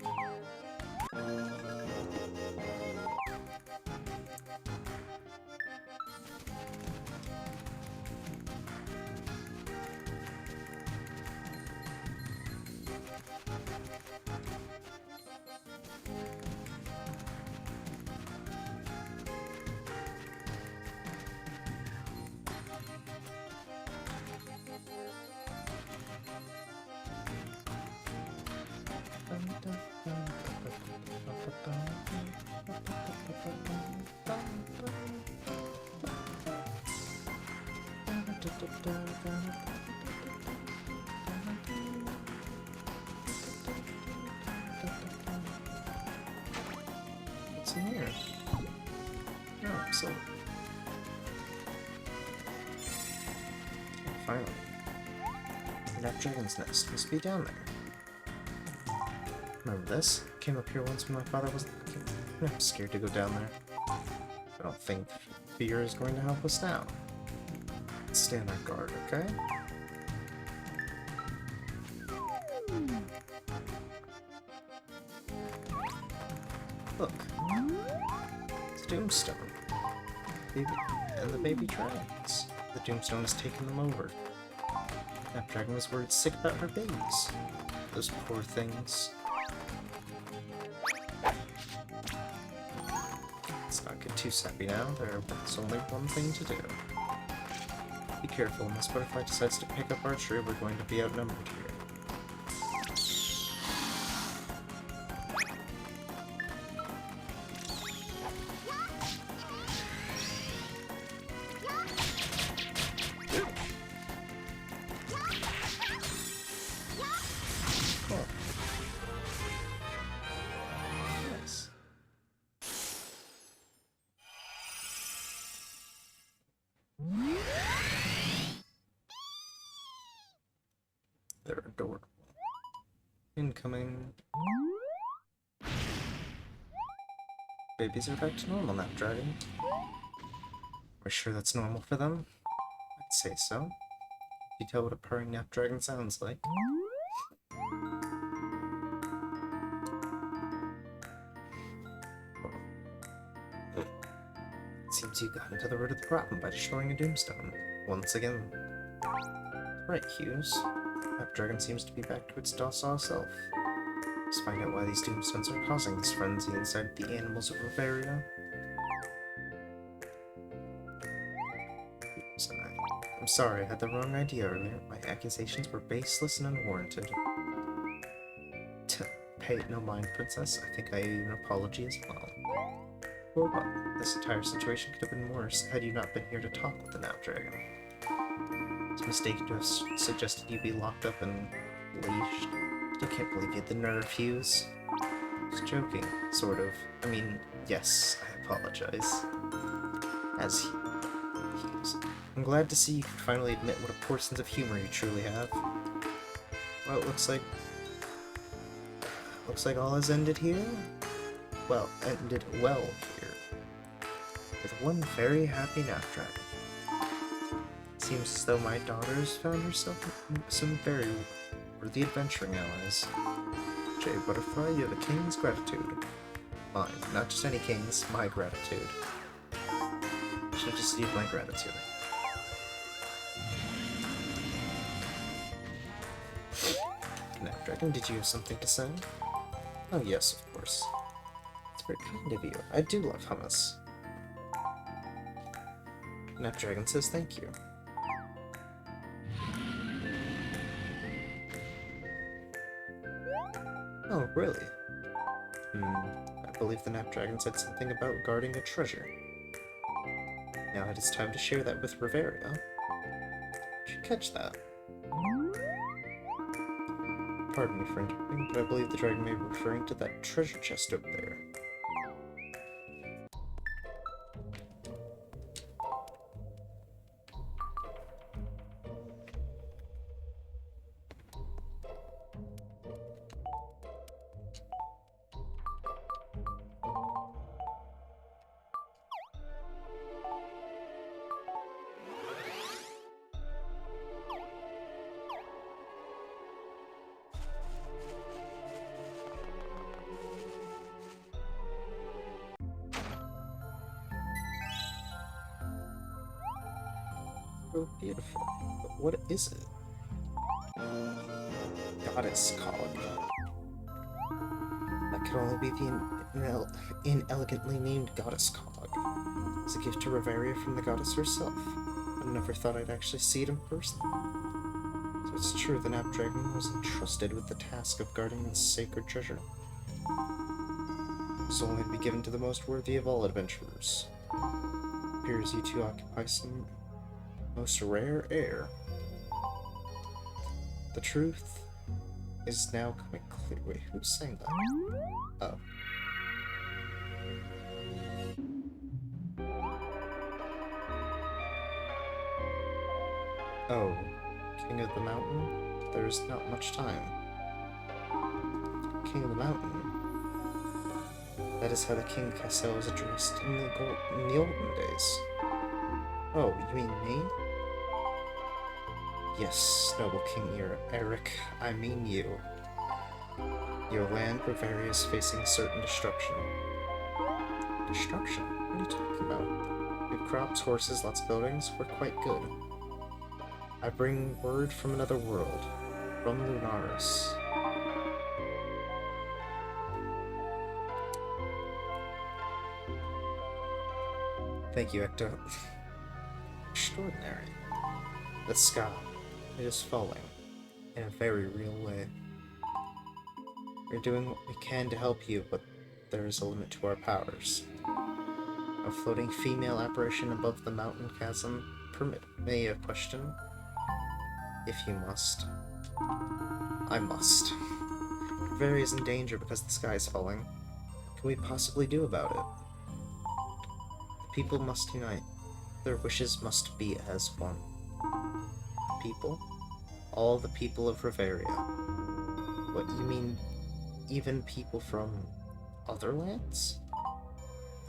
What's in here? Oh, so... Finally. Snapdragon's nest must be down there. Remember this? Came up here once when my father wasn't looking. I'm scared to go down there. I don't think fear is going to help us now. Let's stay on our guard, okay? Look. It's a Doomstone. And the baby dragons. The Doomstone has taken them over. Snapdragon was worried sick about her babies. Those poor things. Let's not get too sappy now. There's only one thing to do. Be careful, unless Butterfly decides to pick up archery, we're going to be outnumbered here. They're adorable. Incoming. Babies are back to normal, Snapdragon. We're sure that's normal for them? I'd say so. You tell what a purring Snapdragon sounds like. It seems you got into the root of the problem by destroying a Doomstone. Once again. Right, Hughes. Snapdragon seems to be back to its docile self. Let's find out why these Doomstones are causing this frenzy inside the animals of Riveria. I'm sorry, I had the wrong idea earlier. My accusations were baseless and unwarranted. Pay it no mind, Princess. I think I owe you an apology as well. For what? This entire situation could have been worse had you not been here to talk with the Snapdragon. It's mistaken to have suggested you be locked up and leashed. I can't believe you had the nerve, Hughes. Just joking, sort of. I mean, yes, I apologize. As Hughes. I'm glad to see you can finally admit what a poor sense of humor you truly have. Well, it looks like all has ended here? Well, ended well here. With one very happy Snapdragon. Seems as though my daughter's found herself some very worthy adventuring allies. Jay Butterfly, you have a king's gratitude. Mine, not just any king's, my gratitude. I should have just used my gratitude. Snapdragon, did you have something to say? Oh yes, of course. It's very kind of you. I do love hummus. Snapdragon says thank you. Oh, really? I believe the Snapdragon said something about guarding a treasure. Now it is time to share that with Riveria. You should catch that. pardon me for interrupting, but I believe the dragon may be referring to that treasure chest over there. So beautiful. But what is it? Goddess cog. That could only be the inelegantly named goddess cog. It's a gift to Reveria from the goddess herself. I never thought I'd actually see it in person. So it's true the Snapdragon was entrusted with the task of guarding this sacred treasure. It's only to be given to the most worthy of all adventurers. It appears you two occupy some most rare air. The truth is now coming clear. Wait, who's saying that? Oh. Oh, King of the Mountain? There's not much time. King of the Mountain? That is how the King Cassel was addressed in the olden days. Oh, you mean me? Yes, noble King Eric, I mean you. Your land, Reveria, is facing certain destruction. Destruction? What are you talking about? We have crops, horses, lots of buildings. We're quite good. I bring word from another world, from Lunaris. Thank you, Ecto. Extraordinary. The sky. It is falling, in a very real way. We're doing what we can to help you, but there is a limit to our powers. A floating female apparition above the mountain chasm. Permit me a question? If you must. I must. Reveria is in danger because the sky is falling. What can we possibly do about it? The people must unite. Their wishes must be as one. People? All the people of Reveria. What, you mean even people from other lands?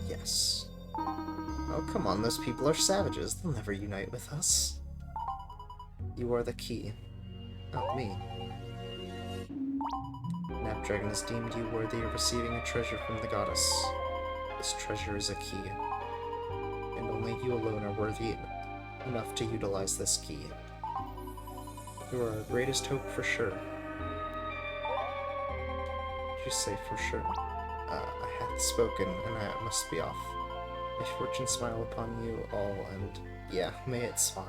Yes. Oh, come on, those people are savages. They'll never unite with us. You are the key. Not me. Snapdragon has deemed you worthy of receiving a treasure from the goddess. This treasure is a key. And only you alone are worthy enough to utilize this key. You are our greatest hope for sure. Did you say for sure? I hath spoken, and I must be off. May fortune smile upon you all, and yeah, may it smile.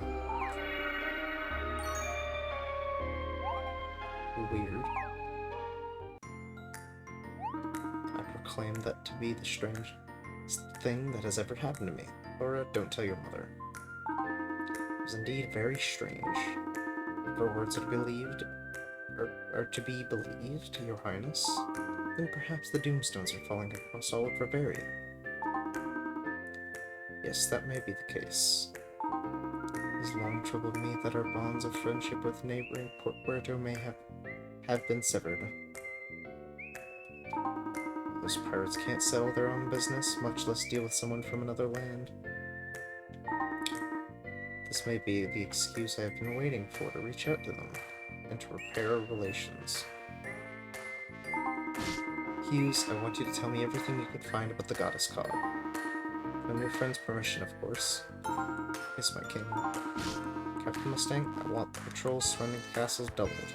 Weird. I proclaim that to be the strangest thing that has ever happened to me. Laura, don't tell your mother. It was indeed very strange. If her words are believed, are to be believed, Your Highness, then perhaps the Doomstones are falling across all of Reveria. Yes, that may be the case. It has long troubled me that our bonds of friendship with neighboring Port Puerto may have been severed. Those pirates can't settle their own business, much less deal with someone from another land. This may be the excuse I have been waiting for to reach out to them, and to repair our relations. Hughes, I want you to tell me everything you could find about the goddess cog. From your friend's permission, of course. Yes, my king. Captain Mustang, I want the patrols surrounding the castles doubled.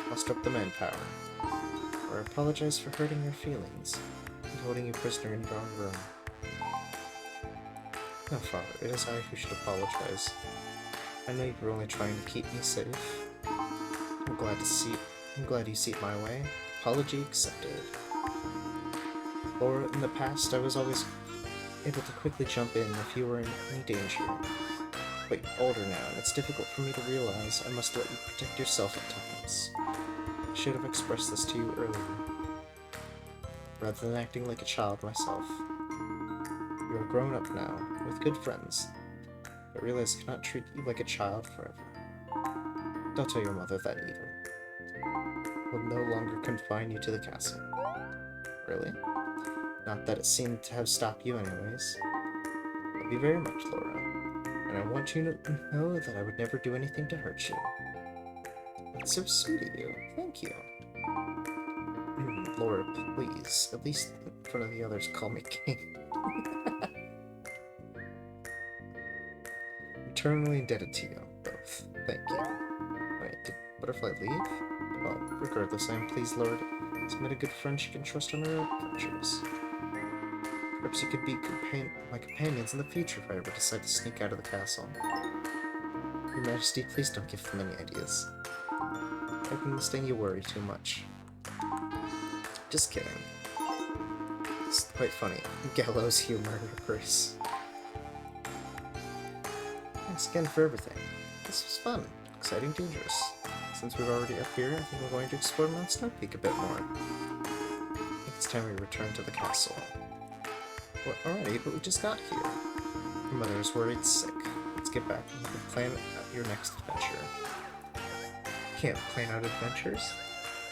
Muster up the manpower. Or I apologize for hurting your feelings, and holding you prisoner in your own room. No, Father, it is I who should apologize. I know you were only trying to keep me safe. I'm glad you see it my way. Apology accepted. Or in the past, I was always able to quickly jump in if you were in any danger. But you're older now, and it's difficult for me to realize I must let you protect yourself at times. should have expressed this to you earlier, rather than acting like a child myself. You are grown up now, with good friends. I realize I cannot treat you like a child forever. Don't tell your mother that either. We'll no longer confine you to the castle. Really? Not that it seemed to have stopped you anyways. Love you very much, Laura. And I want you to know that I would never do anything to hurt you. That's so sweet of you. Thank you. Laura, please. At least in front of the others, call me King. Eternally indebted to you both. Thank you. Wait, did Butterfly leave? Well, regardless, I am pleased, Lord. He's met a good friend she can trust on her adventures. Perhaps you could be my companions in the future if I ever decide to sneak out of the castle. Your Majesty, please don't give them any ideas. I've been letting you worry too much. Just kidding. It's quite funny. Gallows humor, Grace. Thanks again for everything. This was fun, exciting, dangerous. Since we're already up here, I think we're going to explore Mount Snow Peak a bit more. I think it's time we return to the castle. Well, alright, but we just got here. Your mother is worried sick. Let's get back and we can plan out your next adventure. Can't plan out adventures.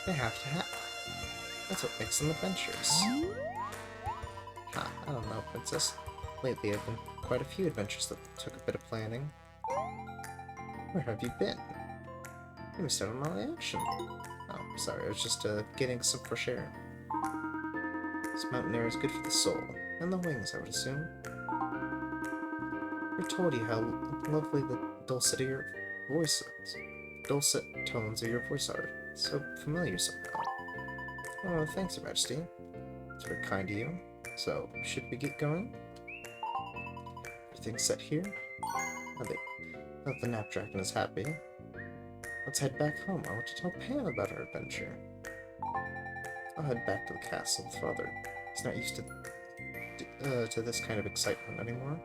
They have to happen. That's what makes them adventures. I don't know, Princess. Lately, I've been quite a few adventures that took a bit of planning. Where have you been? You missed out on all the action. Oh, sorry, I was just getting some fresh air. This mountain air is good for the soul, and the wings, I would assume. I told you how lovely the dulcet tones of your voice are. It's so familiar somehow. Oh, thanks, Your Majesty. It's very kind of you. So, should we get going? Everything's set here? The Napdragon is happy. Let's head back home. I want to tell Pam about our adventure. I'll head back to the castle with Father. He's not used to this kind of excitement anymore.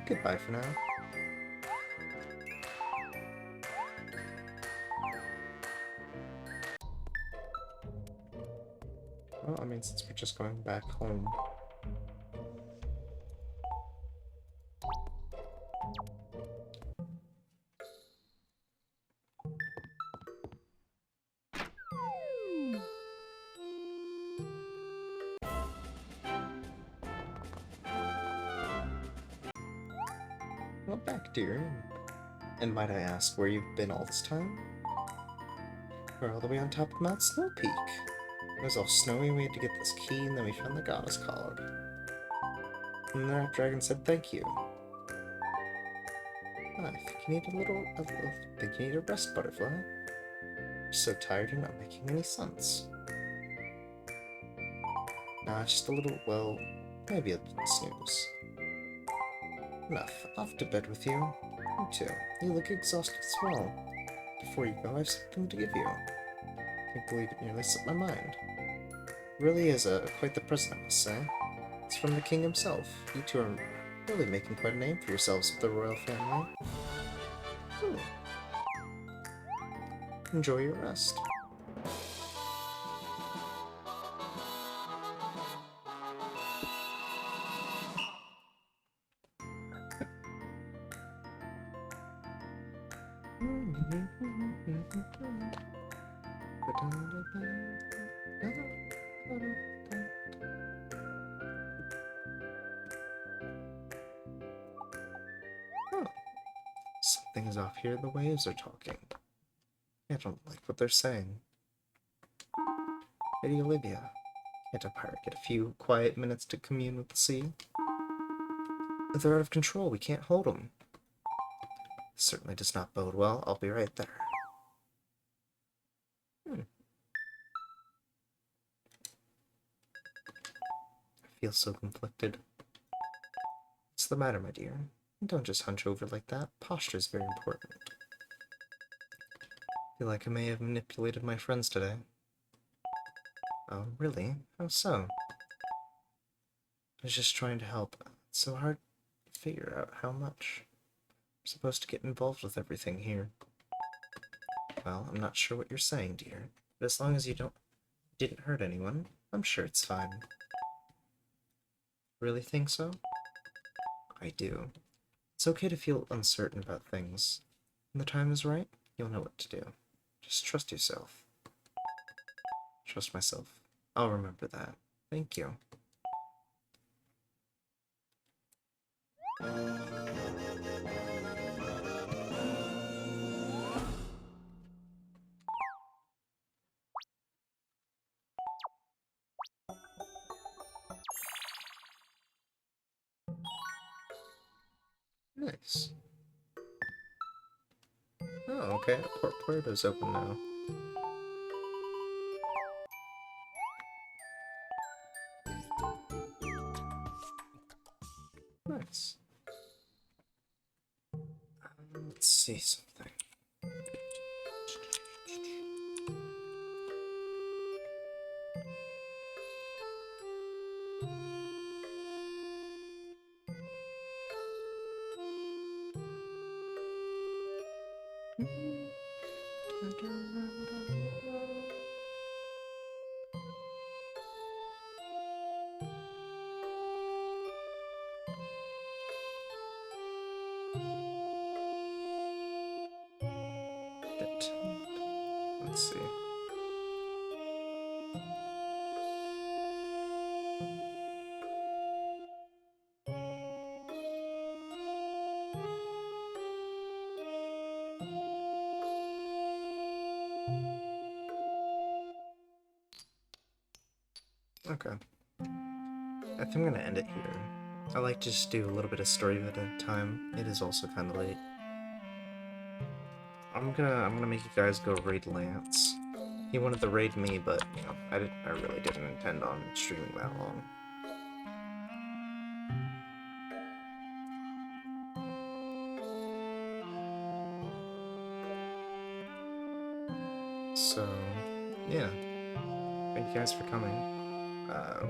Goodbye for now. Well, I mean, since we're just going back home. Well, back, dear. And might I ask where you've been all this time? We're all the way on top of Mount Snow Peak. It was all snowy and we had to get this key, and then we found the goddess collar. And the Napdragon said thank you. I think you need a rest, Butterfly. You're so tired you're not making any sense. Nah, just a little, well, maybe a little snooze. Enough. Off to bed with you. You too. You look exhausted as well. Before you go, I have something to give you. Can't believe it nearly slipped my mind. It really is quite the present, I must say. It's from the king himself. You two are really making quite a name for yourselves with the royal family. Enjoy your rest. Oh, something's off here. The waves are talking. I don't like what they're saying. Lady Olivia, can't a pirate get a few quiet minutes to commune with the sea? If they're out of control, we can't hold them. This certainly does not bode well. I'll be right there. I feel so conflicted. What's the matter, my dear? Don't just hunch over like that. Posture is very important. I feel like I may have manipulated my friends today. Oh, really? How so? I was just trying to help. It's so hard to figure out how much. I'm supposed to get involved with everything here. Well, I'm not sure what you're saying, dear, but as long as you didn't hurt anyone, I'm sure it's fine. Really think so? I do. It's okay to feel uncertain about things. When the time is right, you'll know what to do. Just trust yourself. Trust myself. I'll remember that. Thank you. Nice. Oh, okay. Port Puerto's open now. Nice. Let's see something. Let's see. Okay. I think I'm gonna end it here. I like to just do a little bit of story at a time. It is also kind of late. I'm gonna make you guys go raid Lance. He wanted to raid me, but you know, I really didn't intend on streaming that long. So, yeah. Thank you guys for coming.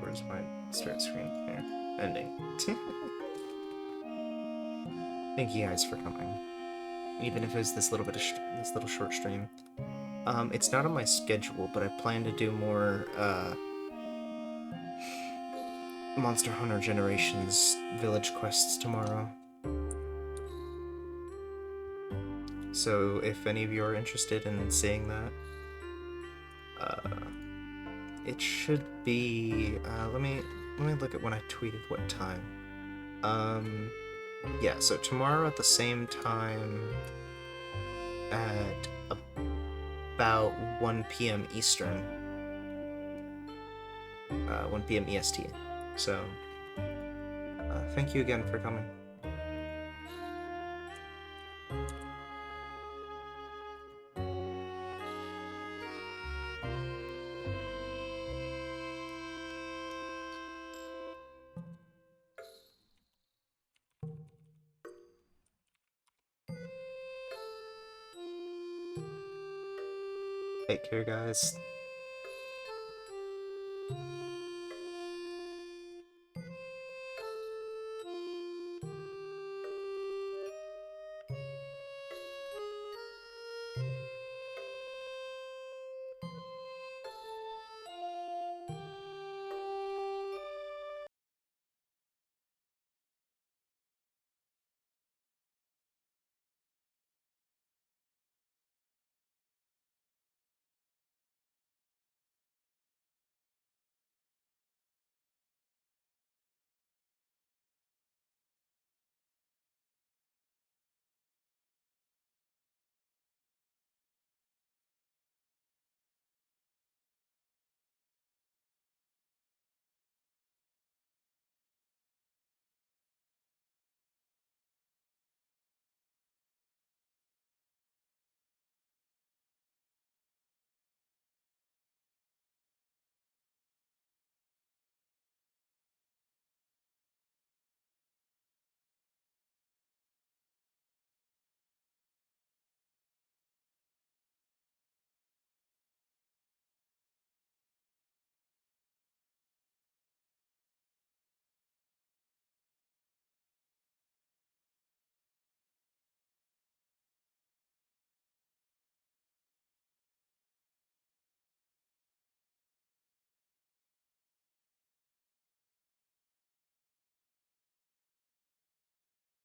Where's my start screen? Here. Ending. Thank you guys for coming. Even if it was this little bit of this little short stream. It's not on my schedule, but I plan to do more, Monster Hunter Generations village quests tomorrow. So if any of you are interested in seeing that, it should be, let me look at when I tweeted what time. Yeah, so tomorrow at the same time at about 1 p.m. Eastern, 1 p.m. EST. So, thank you again for coming. Take care, guys.